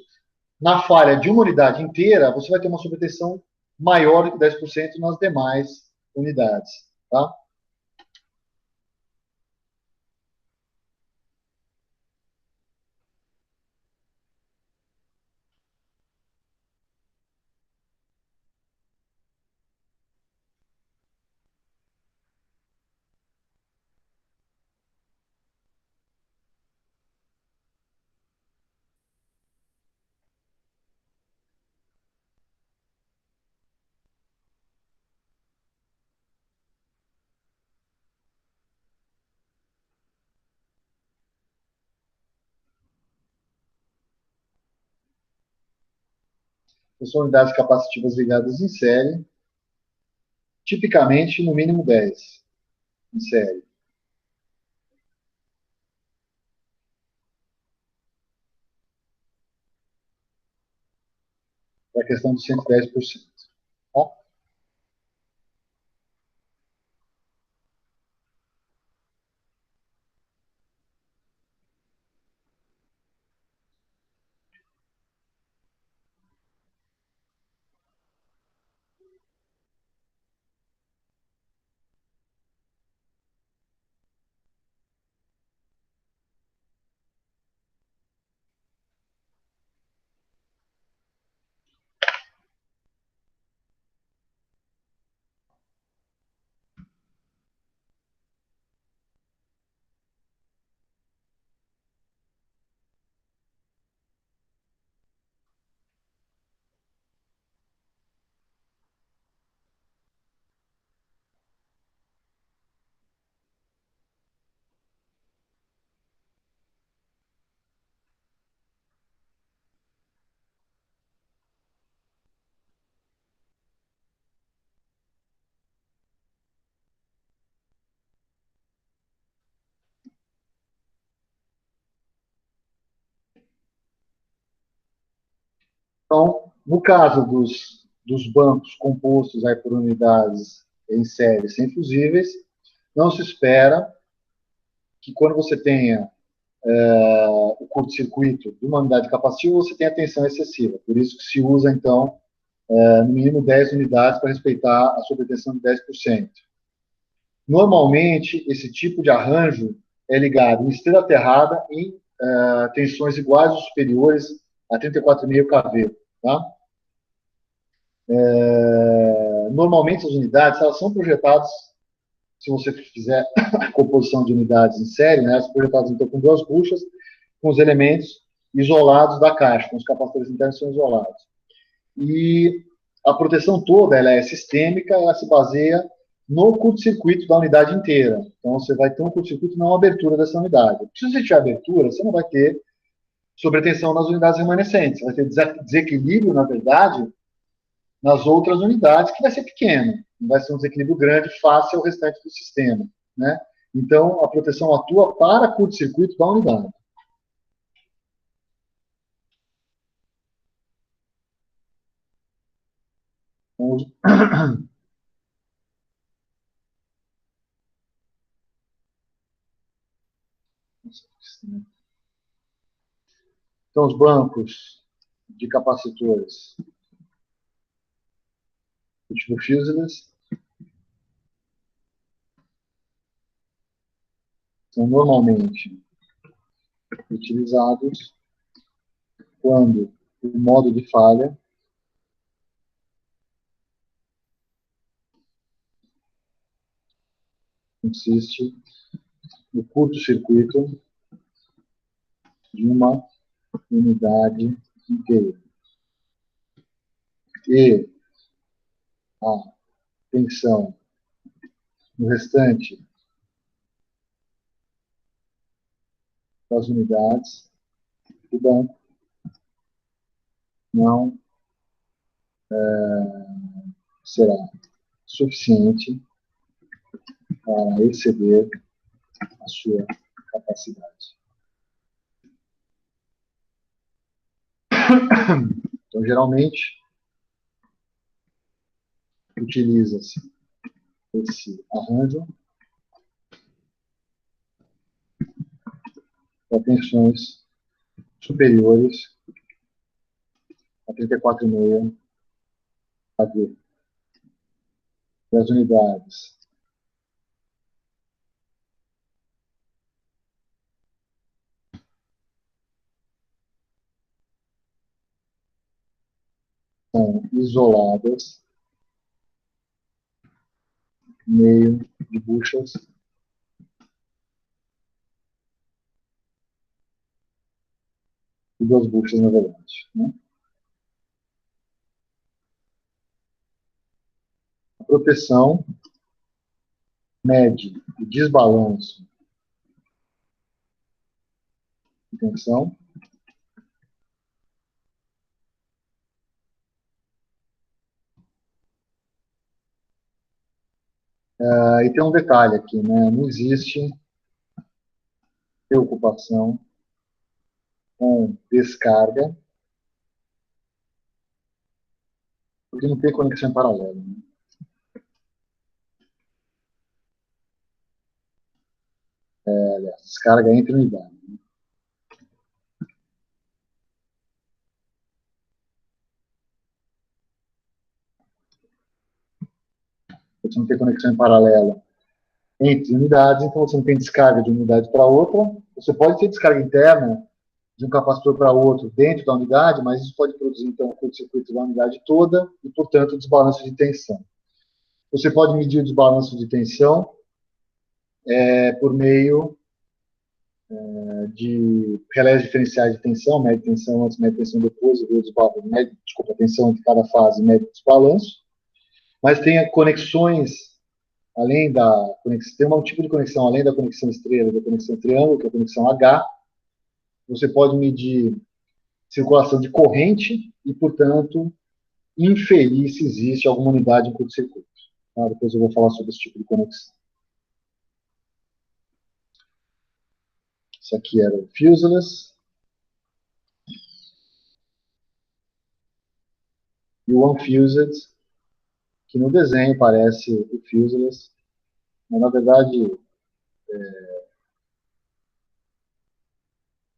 Speaker 1: na falha de uma unidade inteira, você vai ter uma sobretensão maior do que 10% nas demais unidades. Tá? São unidades capacitivas ligadas em série, tipicamente no mínimo 10 em série. É a questão dos 110%. Tá? Então, no caso dos bancos compostos aí por unidades em série sem fusíveis, não se espera que quando você tenha o curto-circuito de uma unidade capacitiva, você tenha tensão excessiva. Por isso que se usa, então, no mínimo 10 unidades para respeitar a sobretensão de 10%. Normalmente, esse tipo de arranjo é ligado em estrela aterrada em tensões iguais ou superiores a 34,5 kV. Tá? Normalmente, as unidades elas são projetadas, se você fizer a composição de unidades em série, né, elas são projetadas então com duas buchas, com os elementos isolados da caixa, com os capacitores internos são isolados. E a proteção toda ela é sistêmica, ela se baseia no curto-circuito da unidade inteira. Então, você vai ter um curto-circuito na abertura dessa unidade. Se você tiver abertura, você não vai ter sobretensão nas unidades remanescentes. Você vai ter desequilíbrio, na verdade, nas outras unidades, que vai ser pequeno. Não vai ser um desequilíbrio grande face ao restante do sistema. Né? Então, a proteção atua para curto-circuito da unidade. Então, os bancos de capacitores tipo fuselage são normalmente utilizados quando o modo de falha consiste no curto-circuito de uma unidade inteira. E a tensão no restante das unidades do banco não será suficiente para exceder a sua capacidade. Então, geralmente, utiliza-se esse arranjo para tensões superiores a 34,5 AD. E as unidades são isoladas meio de buchas e 2 buchas, na verdade. Né? A proteção mede o desbalanço de tensão e tem um detalhe aqui, né? Não existe preocupação com descarga, porque não tem conexão em paralelo. Né? Descarga entre unidades. Né? Você não tem conexão em paralelo entre unidades, então você não tem descarga de unidade para outra. Você pode ter descarga interna de um capacitor para outro dentro da unidade, mas isso pode produzir, então, um curto-circuito da unidade toda e, portanto, desbalanço de tensão. Você pode medir o desbalanço de tensão por meio de relés diferenciais de tensão, mede tensão antes, mede tensão depois, mede tensão entre cada fase, mede desbalanço. Mas tem conexões, além da conexão, tem um tipo de conexão, além da conexão estrela, da conexão triângulo, que é a conexão H. Você pode medir circulação de corrente e, portanto, inferir se existe alguma unidade em curto-circuito. Tá? Depois eu vou falar sobre esse tipo de conexão. Isso aqui era o fuseless. E o unfused, que no desenho parece o fuseless, mas na verdade,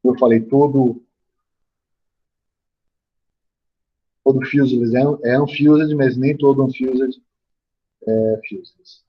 Speaker 1: eu falei, todo fuseless é unfused, mas nem todo unfused é fuseless.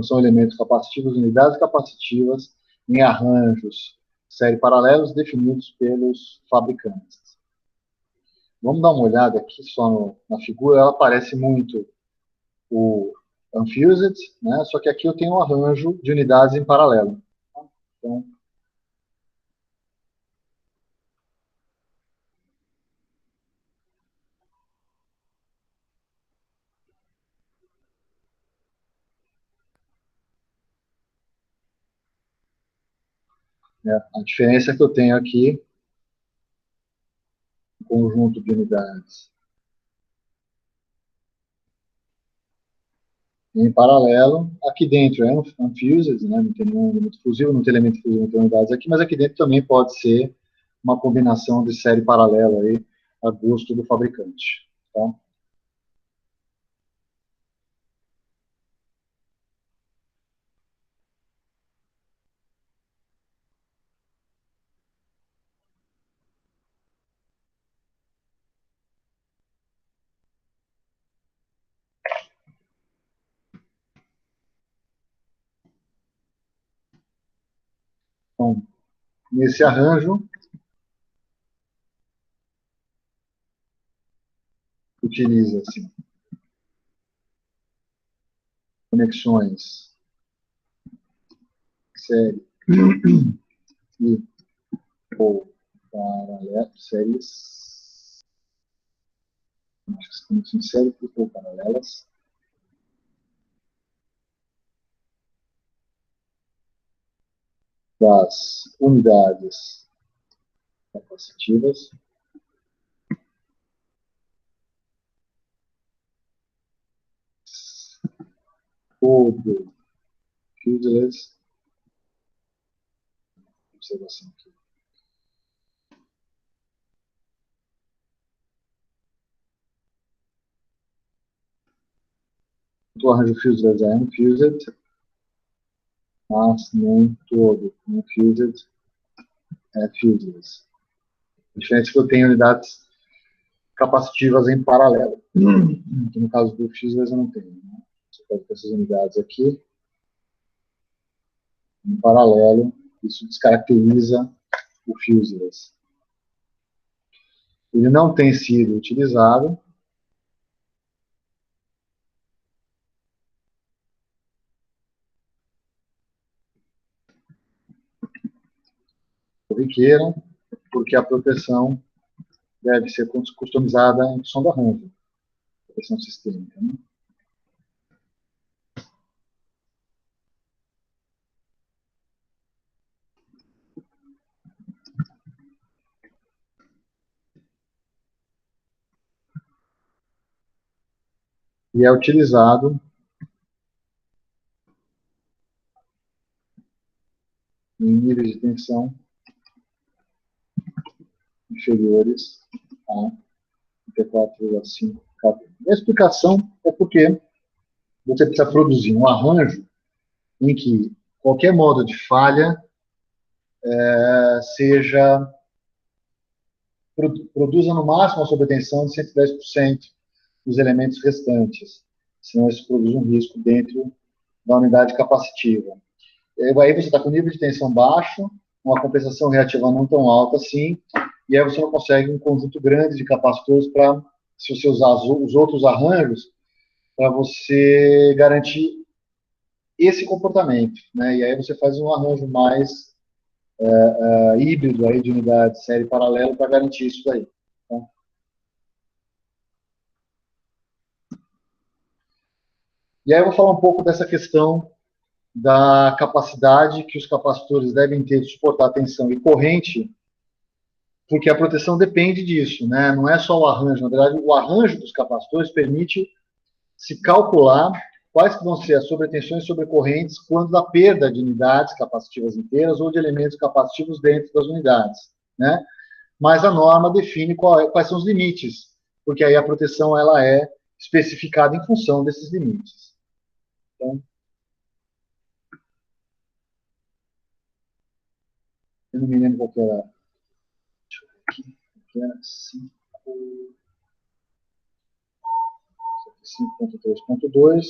Speaker 1: São elementos capacitivos, unidades capacitivas em arranjos série paralelos definidos pelos fabricantes. Vamos dar uma olhada aqui só na figura, ela parece muito o unfused, né? Só que aqui eu tenho um arranjo de unidades em paralelo. Então, a diferença é que eu tenho aqui um conjunto de unidades em paralelo. Aqui dentro é unfused, né? Não tem nenhum elemento fusível, não tem elemento fusível, não tem unidades aqui, mas aqui dentro também pode ser uma combinação de série paralela aí, a gosto do fabricante. Tá? Então, nesse arranjo, utiliza assim, conexões série e ou paralelas, séries, acho que são conexões série e ou paralelas, das unidades capacitivas, todo fuselage, observação aqui, o arranjo fuselage é unfused, mas nem todo unfused é fuselage. Diferente que eu tenho unidades capacitivas em paralelo, que no caso do fuselage eu não tenho. Né? Você pode ter essas unidades aqui, em paralelo, isso descaracteriza o fuselage. Ele não tem sido utilizado, corriqueira, porque a proteção deve ser customizada em função do arranjo, proteção sistêmica. Né? E é utilizado em níveis de tensão inferiores a 34,5 kV. A explicação é porque você precisa produzir um arranjo em que qualquer modo de falha seja produza no máximo a sobretensão de 110% dos elementos restantes, senão isso produz um risco dentro da unidade capacitiva. Aí você está com nível de tensão baixo, uma compensação reativa não tão alta assim, e aí você não consegue um conjunto grande de capacitores para, se você usar os outros arranjos, para você garantir esse comportamento. Né? E aí você faz um arranjo mais híbrido aí de unidade série paralelo para garantir isso daí. Tá? E aí eu vou falar um pouco dessa questão da capacidade que os capacitores devem ter de suportar tensão e corrente, porque a proteção depende disso, né? Não é só o arranjo, na verdade, o arranjo dos capacitores permite se calcular quais que vão ser as sobretensões e sobrecorrentes quando da perda de unidades capacitivas inteiras ou de elementos capacitivos dentro das unidades, né? Mas a norma define quais são os limites, porque aí a proteção ela é especificada em função desses limites. Então, eu não me lembro qual que era. Deixa eu ver aqui. Que era 5.3.2.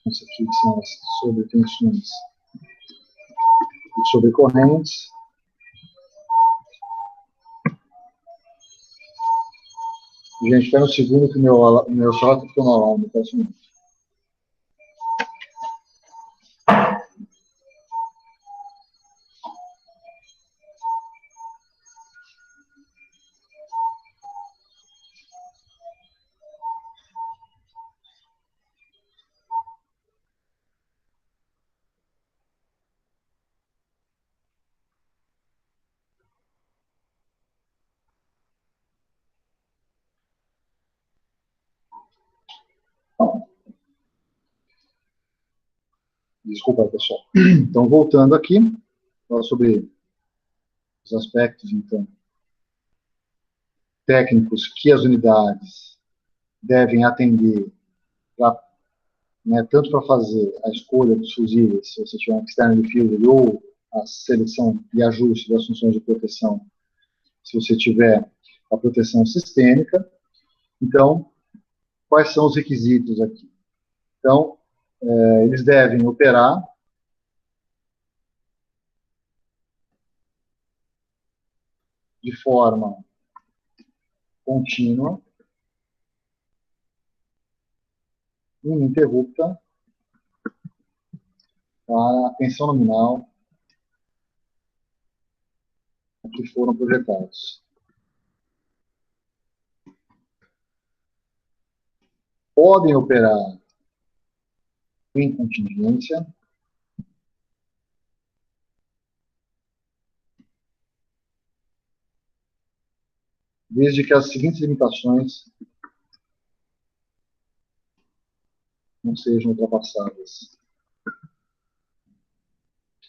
Speaker 1: Isso aqui que são as sobretensões e sobrecorrentes. Gente, espera um segundo que meu celular ficou no alarme. Peço muito. Desculpa, pessoal. Então, voltando aqui, falar sobre os aspectos, então, técnicos que as unidades devem atender, né, tanto para fazer a escolha dos fusíveis, se você tiver um external diffuser, ou a seleção e ajuste das funções de proteção, se você tiver a proteção sistêmica. Então, quais são os requisitos aqui? Então, eles devem operar de forma contínua, ininterrupta, para a tensão nominal que foram projetados. Podem operar em contingência, desde que as seguintes limitações não sejam ultrapassadas.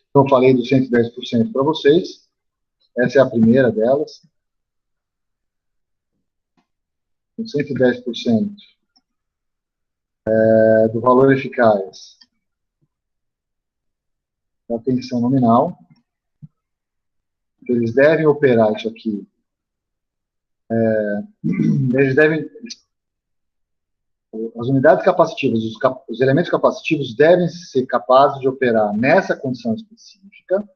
Speaker 1: Então, eu falei dos 110% para vocês. Essa é a primeira delas. Com 110% do valor eficaz da tensão nominal. Eles devem operar isso aqui. Eles devem... As unidades capacitivas, os elementos capacitivos devem ser capazes de operar nessa condição específica,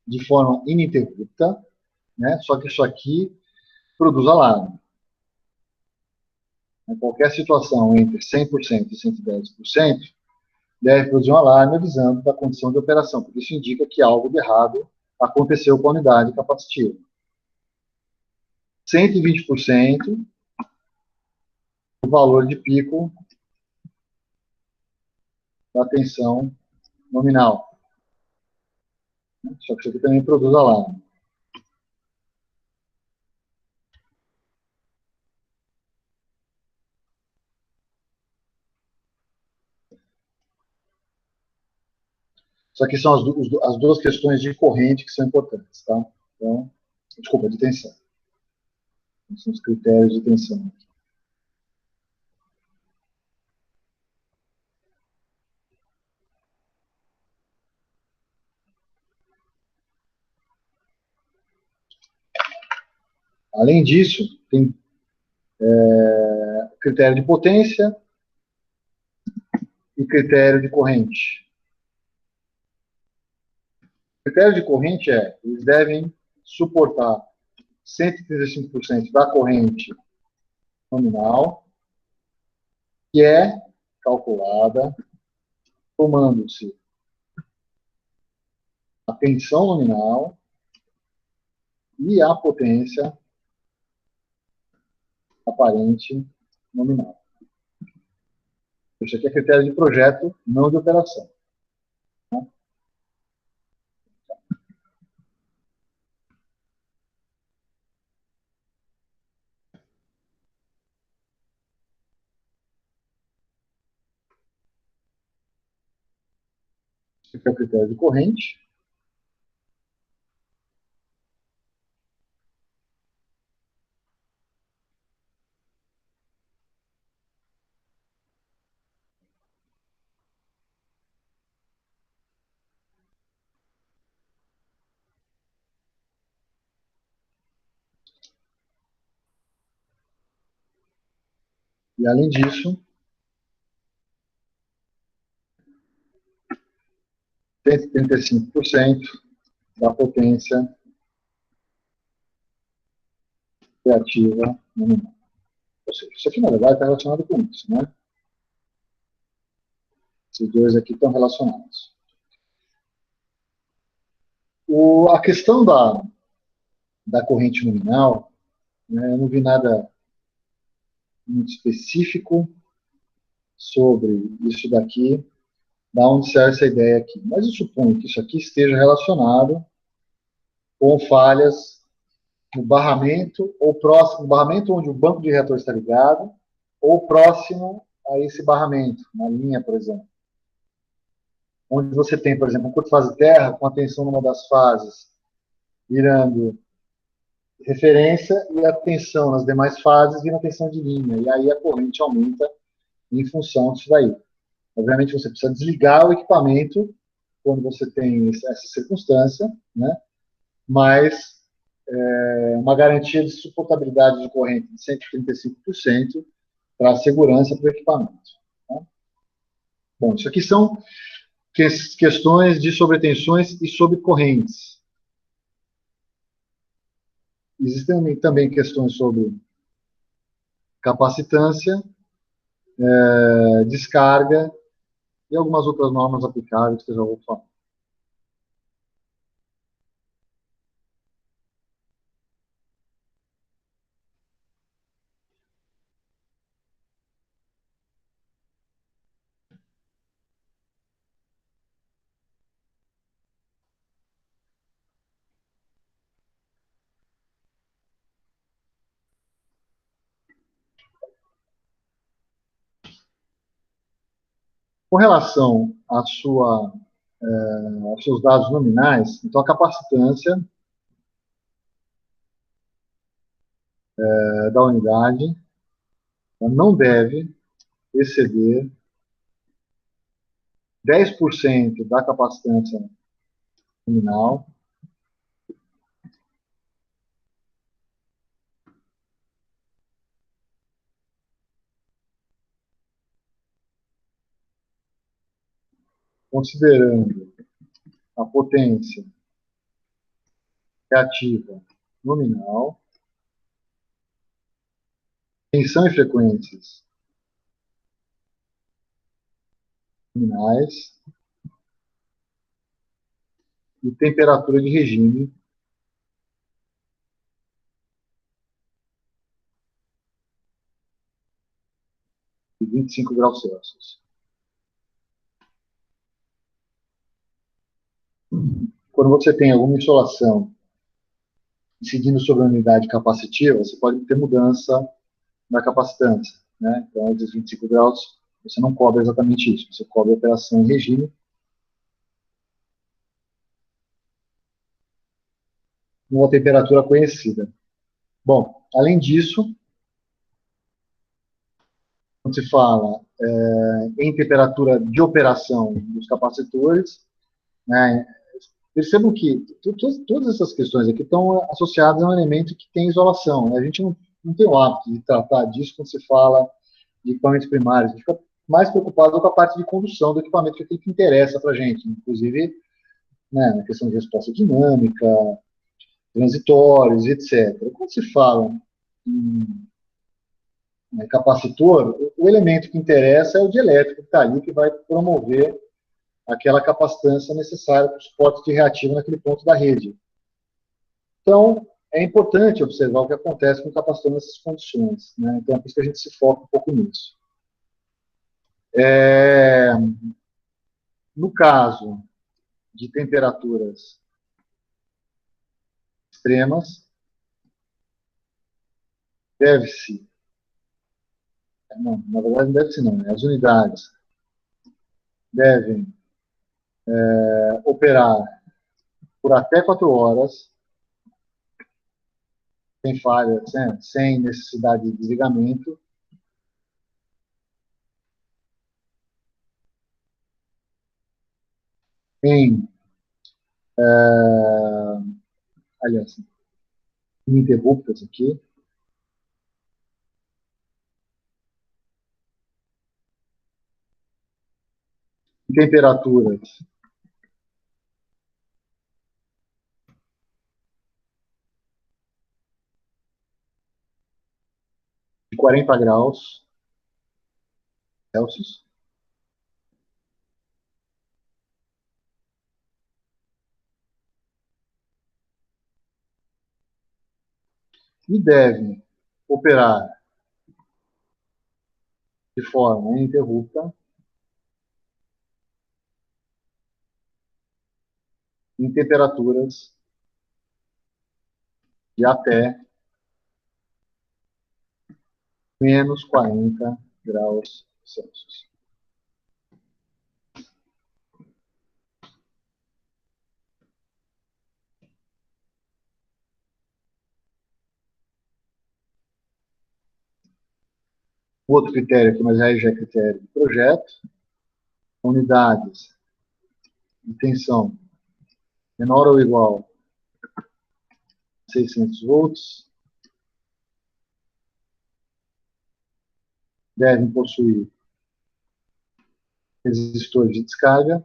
Speaker 1: de forma ininterrupta, né? Só que isso aqui produz alarme. Em qualquer situação entre 100% e 110%, deve produzir um alarme avisando da condição de operação, porque isso indica que algo de errado aconteceu com a unidade capacitiva. 120% do valor de pico da tensão nominal. Só que isso aqui também produz alarme. Isso aqui são as duas questões de corrente que são importantes, tá? Então, desculpa, de tensão. São os critérios de tensão. Além disso, tem critério de potência e critério de corrente. O critério de corrente eles devem suportar 135% da corrente nominal, que é calculada tomando-se a tensão nominal e a potência aparente nominal. Isso aqui é critério de projeto, não de operação. Esse aqui é o critério de corrente. E, além disso, 135% da potência reativa nominal. Ou seja, isso aqui, na verdade, está relacionado com isso, né? Esses dois aqui estão relacionados. A questão da corrente nominal, né, eu não vi nada muito específico sobre isso daqui, da onde sai essa ideia aqui. Mas eu suponho que isso aqui esteja relacionado com falhas no barramento, ou próximo, no barramento onde o banco de reator está ligado, ou próximo a esse barramento, na linha, por exemplo. onde você tem, por exemplo, um curto fase terra, com a tensão numa das fases virando referência e a tensão nas demais fases vira tensão de linha. E aí a corrente aumenta em função disso daí. Obviamente, você precisa desligar o equipamento quando você tem essa circunstância, né? Mas uma garantia de suportabilidade de corrente de 135% para a segurança do equipamento. Tá? Bom, isso aqui são questões de sobretensões e sobrecorrentes. Existem também questões sobre capacitância, descarga e algumas outras normas aplicáveis que eu já vou falar. Com relação aos seus dados nominais, então a capacitância da unidade não deve exceder 10% da capacitância nominal considerando a potência reativa nominal, tensão e frequências nominais e temperatura de regime de 25 graus Celsius. Quando você tem alguma insolação seguindo sobre a unidade capacitiva, você pode ter mudança na capacitância. Né? Então, esses 25 graus, você não cobre exatamente isso. Você cobre a operação em regime numa temperatura conhecida. Bom, além disso, quando se fala em temperatura de operação dos capacitores, né, percebam que todas essas questões aqui estão associadas a um elemento que tem isolação. Né? A gente não tem o hábito de tratar disso quando se fala de equipamentos primários. A gente fica mais preocupado com a parte de condução do equipamento, que é o que interessa para a gente. Inclusive, né, na questão de resposta dinâmica, transitórios, etc. Quando se fala em capacitor, o elemento que interessa é o dielétrico que está ali, que vai promover aquela capacitância necessária para o suporte de reativo naquele ponto da rede. Então, é importante observar o que acontece com o capacitor nessas condições. Né? Então, é por isso que a gente se foca um pouco nisso. No caso de temperaturas extremas, deve-se, não, na verdade não deve-se não, né? As unidades devem operar por até 4 horas, sem falha, sem necessidade de desligamento, em, aliás, ininterruptas aqui, em temperaturas de 40 graus Celsius, e devem operar de forma ininterrupta em temperaturas de até menos 40 graus Celsius. O outro critério aqui, mas aí já é critério de projeto. Unidades de tensão menor ou igual a 600 volts. Devem possuir resistores de descarga.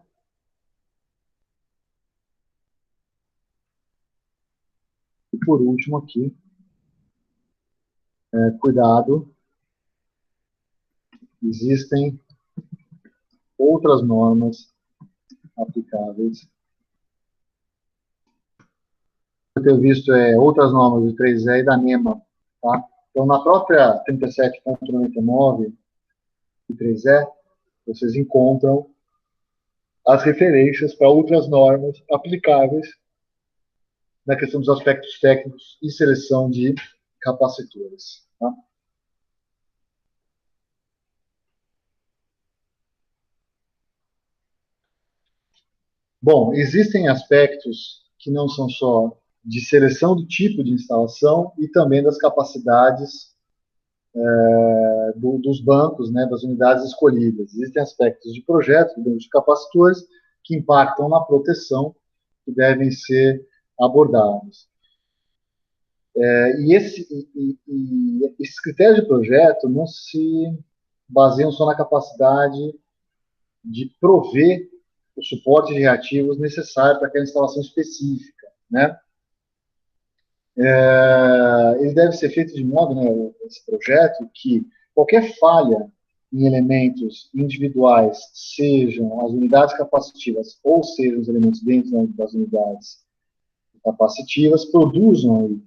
Speaker 1: E por último aqui, cuidado, existem outras normas aplicáveis. Eu tenho visto outras normas do 3E e da NEMA. Tá? Então, na própria 37.99 do 3E, vocês encontram as referências para outras normas aplicáveis na questão dos aspectos técnicos e seleção de capacitores. Tá? Bom, existem aspectos que não são só de seleção do tipo de instalação e também das capacidades dos bancos, né, das unidades escolhidas. Existem aspectos de projeto dentro de capacitores que impactam na proteção que devem ser abordados. Esses critérios de projeto não se baseiam só na capacidade de prover o suporte de reativos necessário para aquela instalação específica, né? Ele deve ser feito de modo, né, esse projeto, que qualquer falha em elementos individuais, sejam as unidades capacitivas ou sejam os elementos dentro das unidades capacitivas, produzam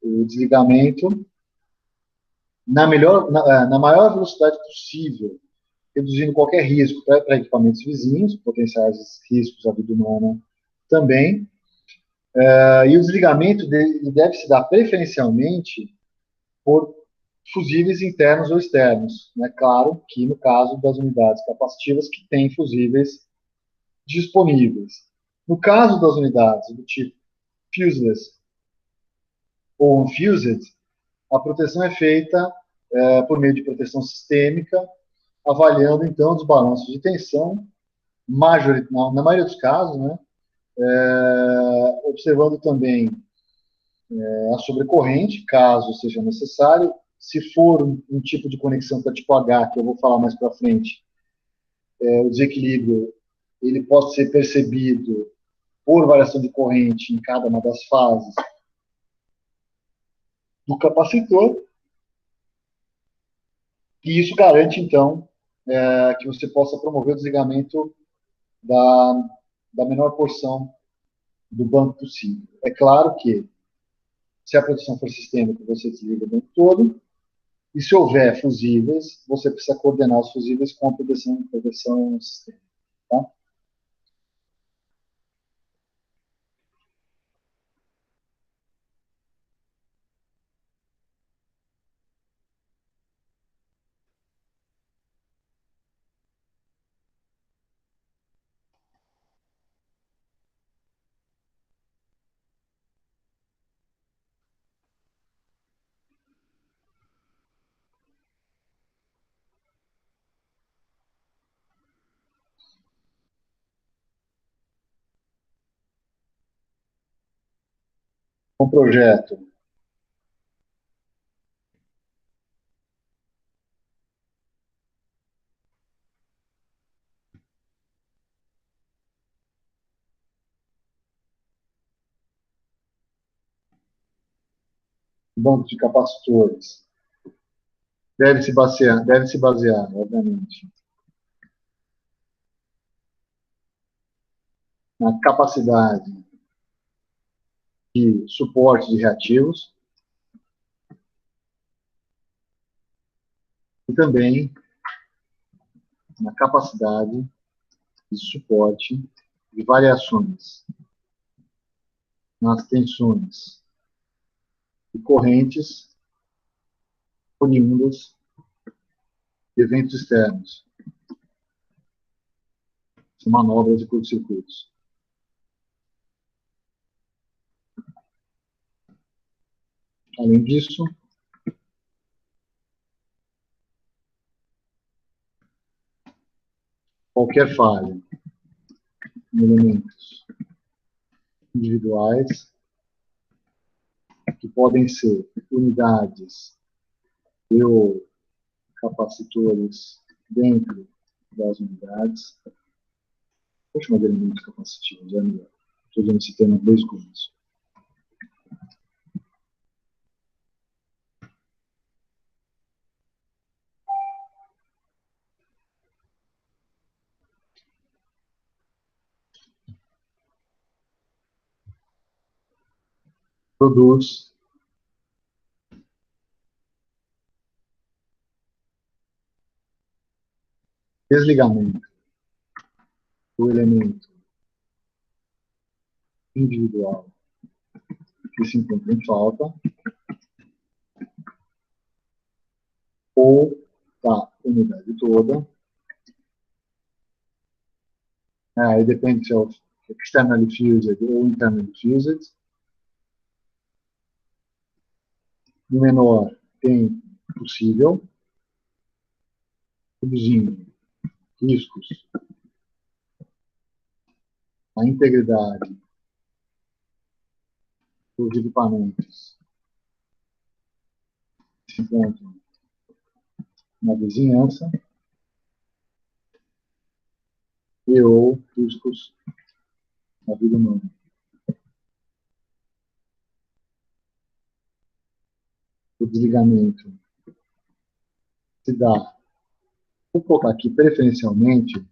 Speaker 1: o desligamento na maior velocidade possível, reduzindo qualquer risco para equipamentos vizinhos, potenciais riscos à vida humana também. E o desligamento deve se dar preferencialmente por fusíveis internos ou externos. Né? Claro que no caso das unidades capacitivas que têm fusíveis disponíveis. No caso das unidades do tipo fuseless ou unfused, a proteção é feita por meio de proteção sistêmica, avaliando então os balanços de tensão, na maioria dos casos, né? Observando também a sobrecorrente, caso seja necessário. Se for um tipo de conexão para tipo H, que eu vou falar mais para frente, o desequilíbrio ele pode ser percebido por variação de corrente em cada uma das fases do capacitor, e isso garante, então, que você possa promover o desligamento da menor porção do banco possível. É claro que, se a proteção for sistêmica, você desliga o banco todo, e se houver fusíveis, você precisa coordenar os fusíveis com a proteção sistêmica. Tá? Um projeto banco de capacitores deve se basear, obviamente, na capacidade de suporte de reativos e também na capacidade de suporte de variações nas tensões e correntes oriundas de eventos externos, são manobras de curto-circuitos. Além disso, qualquer falha em elementos individuais, que podem ser unidades ou capacitores dentro das unidades. Vou chamar de elementos capacitivos, é melhor. Estou usando esse termo desde o começo. Produz desligamento do elemento individual que se encontra em falta ou da unidade toda. Aí depende se é externally fused ou internally fused. No menor tem possível, reduzindo riscos, a integridade dos equipamentos que se encontram na vizinhança e ou riscos na vida humana. O desligamento se dá, vou colocar aqui preferencialmente,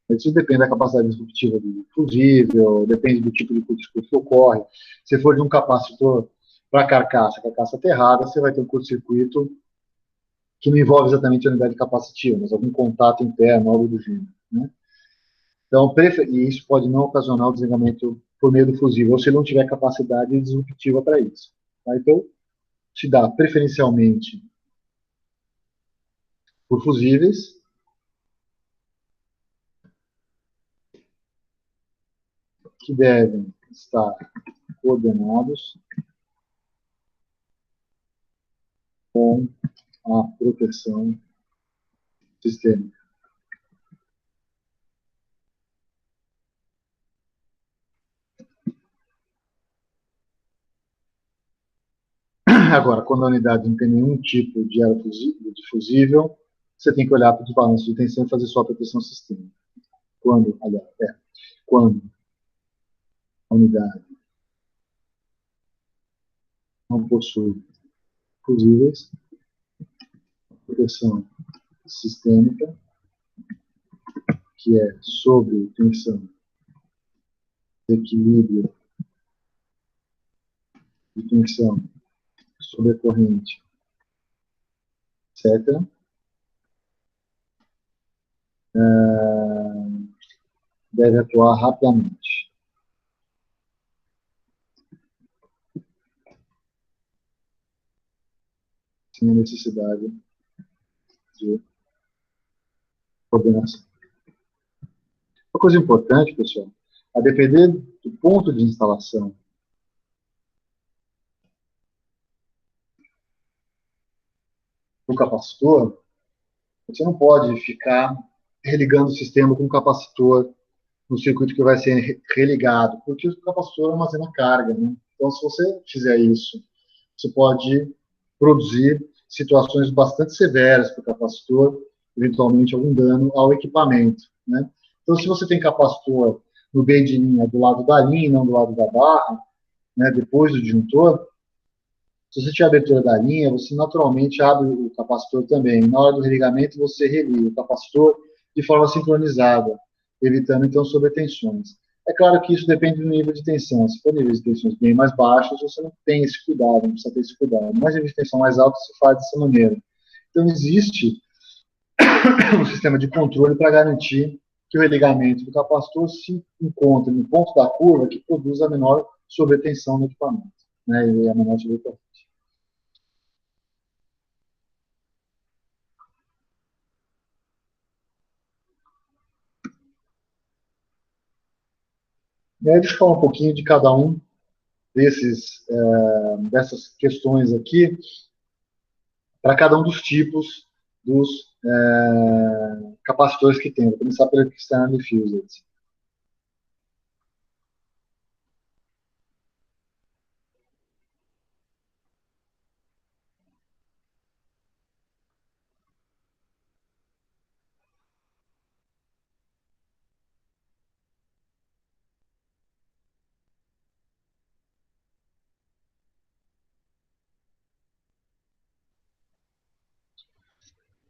Speaker 1: isso depende da capacidade disruptiva do fusível, depende do tipo de curto-circuito que ocorre. Se for de um capacitor para carcaça aterrada, você vai ter um curto-circuito que não envolve exatamente a unidade capacitiva, mas algum contato interno, algo do gênero. Né? Então, e isso pode não ocasionar o desligamento por meio do fusível, ou se não tiver capacidade disruptiva para isso. Tá? Então, se dá preferencialmente por fusíveis, que devem estar coordenados com a proteção sistêmica. Agora, quando a unidade não tem nenhum tipo de aerofusível, você tem que olhar para os balanços de tensão e fazer só a proteção sistêmica. Quando a unidade não possui fusíveis, proteção sistêmica, que é sobre tensão, equilíbrio de tensão sobre a corrente, etc. Deve atuar rapidamente. Sem a necessidade de coordenação. Uma coisa importante, pessoal, a depender do ponto de instalação do capacitor, você não pode ficar religando o sistema com o capacitor no circuito que vai ser religado, porque o capacitor armazena carga. Né? Então, se você fizer isso, você pode produzir situações bastante severas para o capacitor, eventualmente algum dano ao equipamento. Né? Então, se você tem capacitor no bem de linha do lado da linha, não do lado da barra, né, depois do disjuntor, se você tiver abertura da linha, você naturalmente abre o capacitor também. Na hora do religamento, você religa o capacitor de forma sincronizada, evitando, então, sobretensões. É claro que isso depende do nível de tensão. Se for níveis de tensões bem mais baixos, você não tem esse cuidado, não precisa ter esse cuidado. Mas nível de tensão mais alto, se faz dessa maneira. Então, existe um sistema de controle para garantir que o religamento do capacitor se encontre no ponto da curva que produz a menor sobretensão no equipamento, né, e a menor sobrecorrente. E aí, deixa eu falar um pouquinho de cada um dessas questões aqui, para cada um dos tipos dos capacitores que tem. Vou começar pelo external diffused.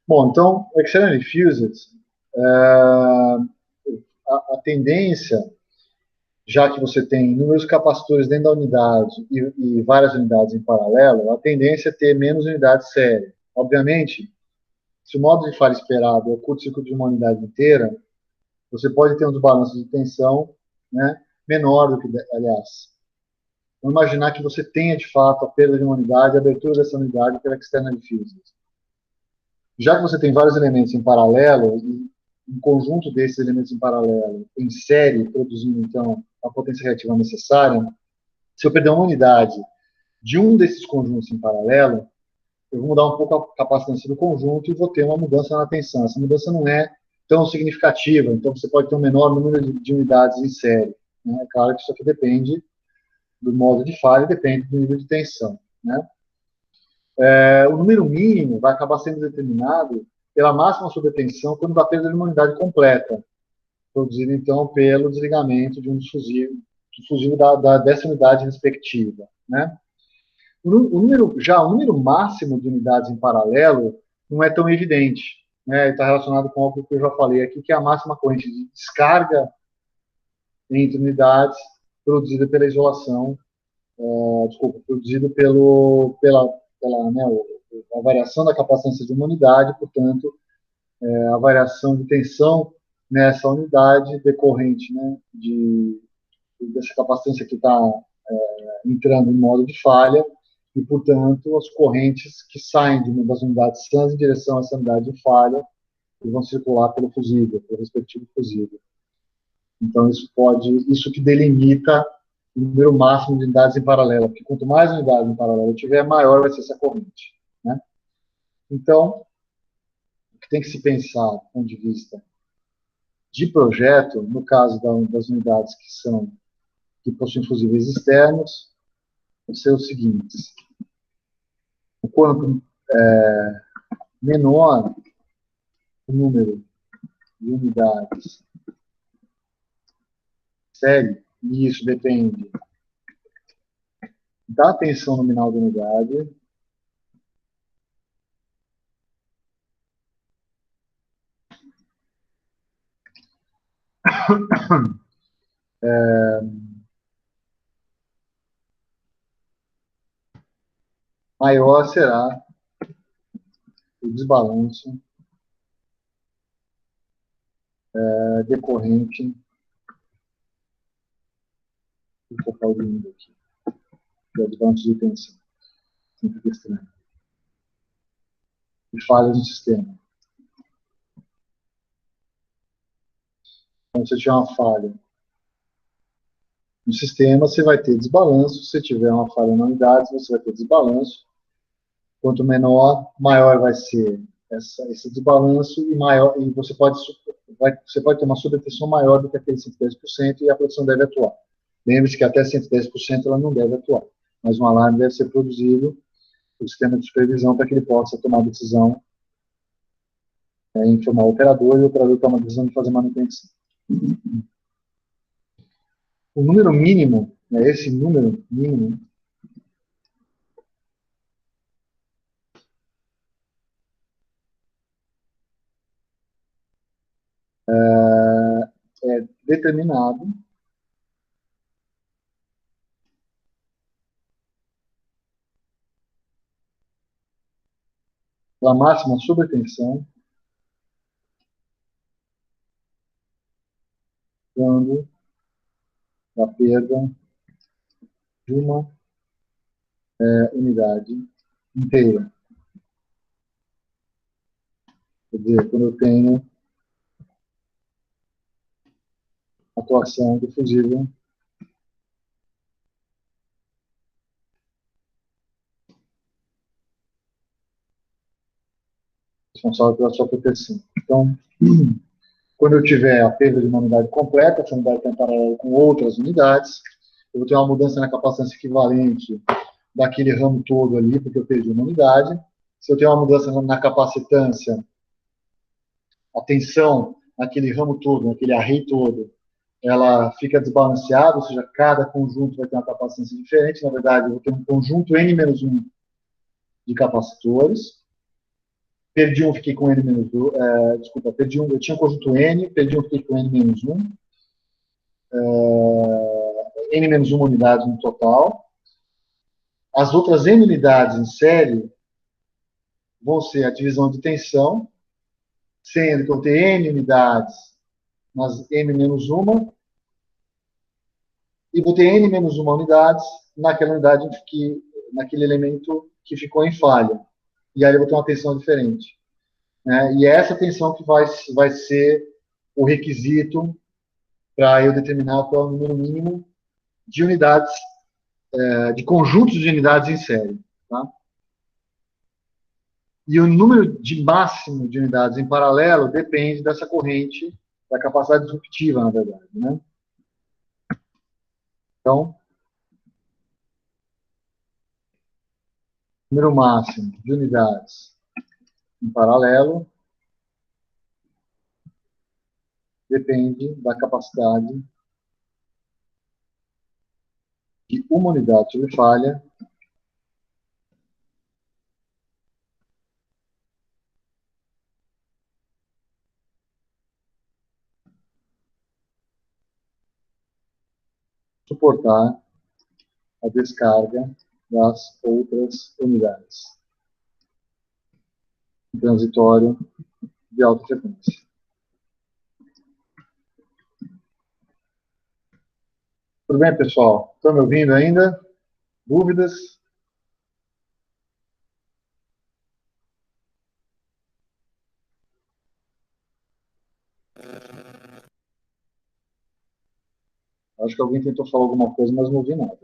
Speaker 1: Bom, então, external diffused, a tendência, já que você tem inúmeros capacitores dentro da unidade e várias unidades em paralelo, a tendência é ter menos unidades sérias. Obviamente, se o modo de falha esperado é o curto-circuito de uma unidade inteira, você pode ter um desbalanço de tensão, né, menor do que, aliás, vamos imaginar que você tenha, de fato, a perda de uma unidade, a abertura dessa unidade pela external diffused. Já que você tem vários elementos em paralelo, e um conjunto desses elementos em paralelo, em série, produzindo, então, a potência reativa necessária, se eu perder uma unidade de um desses conjuntos em paralelo, eu vou mudar um pouco a capacitância do conjunto e vou ter uma mudança na tensão. Essa mudança não é tão significativa, então você pode ter um menor número de unidades em série. Né? É claro que isso aqui depende do modo de falha, depende do nível de tensão. Né? O número mínimo vai acabar sendo determinado pela máxima sobretensão quando da perda de uma unidade completa, produzida, então, pelo desligamento de um fusível dessa unidade respectiva. Né? O número máximo de unidades em paralelo não é tão evidente. Né? Está relacionado com algo que eu já falei aqui, que é a máxima corrente de descarga entre unidades produzida pela isolação, produzido pela a variação da capacitância de uma unidade, portanto, a variação de tensão nessa unidade decorrente, né, dessa capacitância que está entrando em modo de falha, e, portanto, as correntes que saem de uma das unidades sãs em direção a essa unidade de falha e vão circular pelo fusível, pelo respectivo fusível. Então, isso que delimita o número máximo de unidades em paralelo, porque quanto mais unidades em paralelo eu tiver, maior vai ser essa corrente. Né? Então, o que tem que se pensar do ponto de vista de projeto, no caso das unidades que possuem fusíveis externos, vão ser os seguintes. O quanto menor o número de unidades série, e isso depende da tensão nominal da unidade, maior será o desbalanço decorrente do total de nível aqui, que é o desbalanço de tensão, sempre que estranho, e falhas no sistema. Então, se você tiver uma falha no sistema, você vai ter desbalanço. Se tiver uma falha na unidade, você vai ter desbalanço. Quanto menor, maior vai ser esse desbalanço e você pode ter uma sobretensão maior do que aquele 110% e a produção deve atuar. Lembre-se que até 110% ela não deve atuar, mas um alarme deve ser produzido pelo sistema de supervisão para que ele possa tomar a decisão em informar o operador e o operador toma a decisão de fazer manutenção. O número mínimo, esse número mínimo, é determinado pela máxima sobretensão quando a perda de uma unidade inteira. Quer dizer, quando eu tenho atuação do fusível responsável pela sua proteção. Então, quando eu tiver a perda de uma unidade completa, essa unidade está em paralelo com outras unidades, eu vou ter uma mudança na capacitância equivalente daquele ramo todo ali, porque eu perdi uma unidade. Se eu tenho uma mudança na capacitância, a tensão naquele ramo todo, naquele array todo, ela fica desbalanceada, ou seja, cada conjunto vai ter uma capacitância diferente. Na verdade, eu vou ter um conjunto N-1 de capacitores. Perdi um, fiquei com N-2. Desculpa, perdi um, eu tinha um conjunto N, perdi um, fiquei com N-1. N-1 unidades no total. As outras N unidades em série vão ser a divisão de tensão, sendo que eu tenho N unidades nas N-1, e vou ter N-1 unidades naquela unidade naquele elemento que ficou em falha. E aí eu vou ter uma tensão diferente. Né? E é essa tensão que vai ser o requisito para eu determinar qual é o número mínimo de unidades, de conjuntos de unidades em série. Tá? E o número de máximo de unidades em paralelo depende dessa corrente, da capacidade disruptiva, na verdade. Né? Então, número máximo de unidades em paralelo depende da capacidade de uma unidade sobre falha suportar a descarga das outras unidades em transitório de alta frequência. Tudo bem, pessoal? Estão me ouvindo ainda? Dúvidas? Acho que alguém tentou falar alguma coisa, mas não ouvi nada.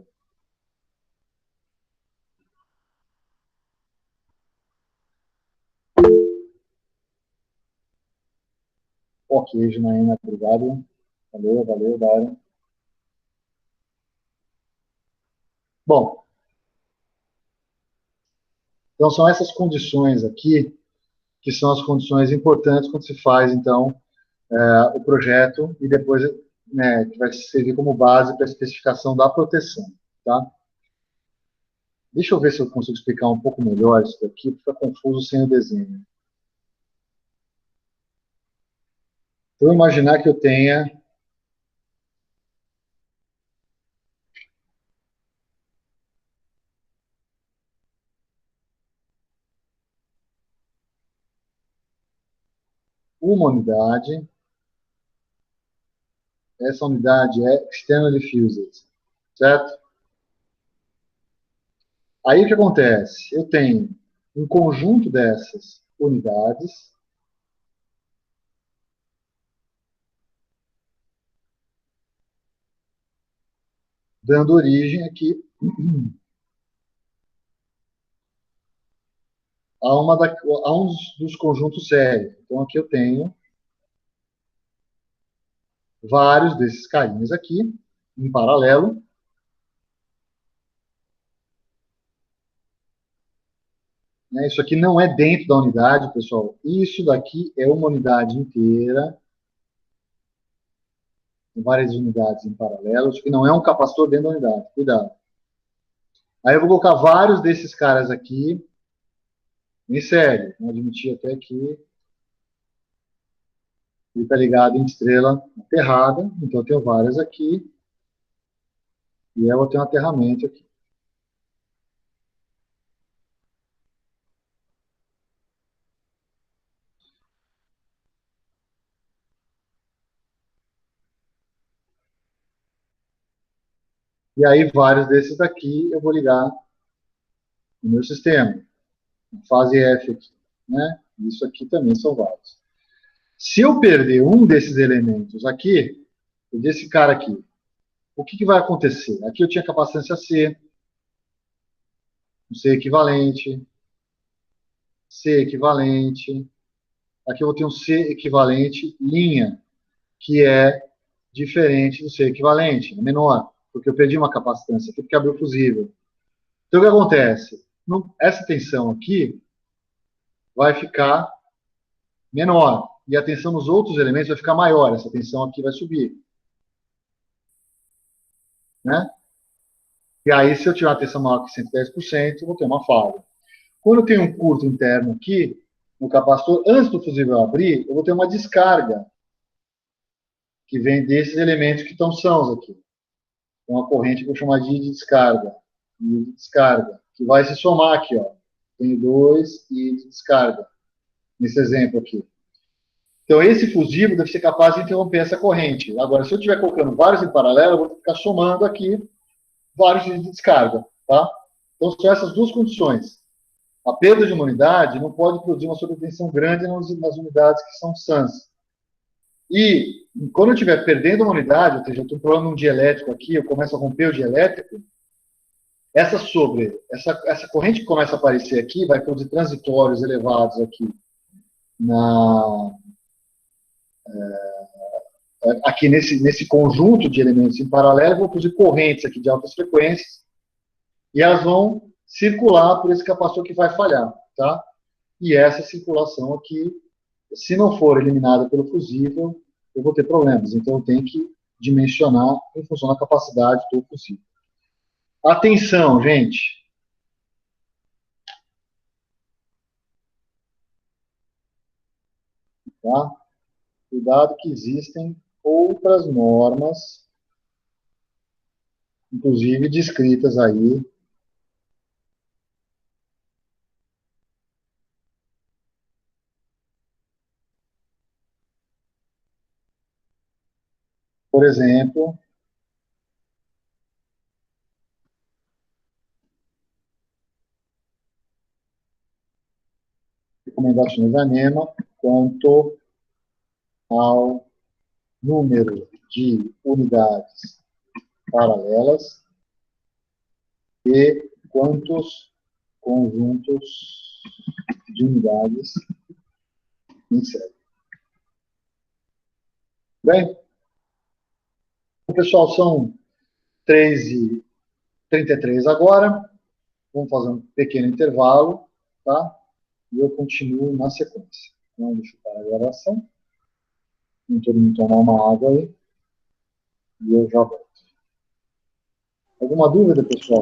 Speaker 1: Ok, Janaína, obrigado. Valeu, Dário. Bom, então são essas condições aqui que são as condições importantes quando se faz, então, o projeto e depois, né, que vai servir como base para a especificação da proteção, tá? Deixa eu ver se eu consigo explicar um pouco melhor isso daqui, porque fica confuso sem o desenho. Então, vou imaginar que eu tenha uma unidade, essa unidade é externally fused, certo? Aí o que acontece? Eu tenho um conjunto dessas unidades dando origem aqui a um dos conjuntos sérios. Então aqui eu tenho vários desses carinhas aqui, em paralelo. Isso aqui não é dentro da unidade, pessoal. Isso daqui é uma unidade inteira, com várias unidades em paralelo. Isso aqui não é um capacitor dentro da unidade, cuidado. Aí eu vou colocar vários desses caras aqui em série. Vou admitir até que ele está ligado em estrela aterrada, então eu tenho várias aqui, e eu vou ter um aterramento aqui. E aí vários desses daqui eu vou ligar no meu sistema, na fase F aqui. Né? Isso aqui também são vários. Se eu perder um desses elementos aqui, desse cara aqui, o que vai acontecer? Aqui eu tinha capacitância C, um C equivalente, aqui eu vou ter um C equivalente linha, que é diferente do C equivalente, é menor, porque eu perdi uma capacitância aqui, porque abriu o fusível. Então, o que acontece? Essa tensão aqui vai ficar menor, e a tensão nos outros elementos vai ficar maior, essa tensão aqui vai subir. Né? E aí, se eu tiver uma tensão maior que 110%, eu vou ter uma falha. Quando eu tenho um curto interno aqui, no capacitor, antes do fusível abrir, eu vou ter uma descarga, que vem desses elementos que estão sãos aqui. Uma corrente que eu vou chamar de descarga. I de descarga, que vai se somar aqui, ó. Tenho 2 I de descarga, nesse exemplo aqui. Então, esse fusível deve ser capaz de interromper essa corrente. Agora, se eu estiver colocando vários em paralelo, eu vou ficar somando aqui vários I de descarga, tá? Então, são essas duas condições. A perda de uma unidade não pode produzir uma sobretensão grande nas unidades que são sãs. E, quando eu estiver perdendo uma unidade, ou seja, eu estou provando um dielétrico aqui, eu começo a romper o dielétrico, essa corrente que começa a aparecer aqui vai produzir transitórios elevados aqui, aqui nesse conjunto de elementos em paralelo, vou produzir correntes aqui de altas frequências, e elas vão circular por esse capacitor que vai falhar, tá? E essa circulação aqui, se não for eliminada pelo fusível, eu vou ter problemas. Então, eu tenho que dimensionar em função da capacidade do fusível. Atenção, gente. Tá? Cuidado que existem outras normas, inclusive descritas aí. Por exemplo, recomendações da NEMA quanto ao número de unidades paralelas e quantos conjuntos de unidades em série. Bem, pessoal, são 3h33 agora. Vamos fazer um pequeno intervalo, tá? E eu continuo na sequência. Então, deixa eu parar a gravação. Todo mundo tomar uma água aí. E eu já volto. Alguma dúvida, pessoal?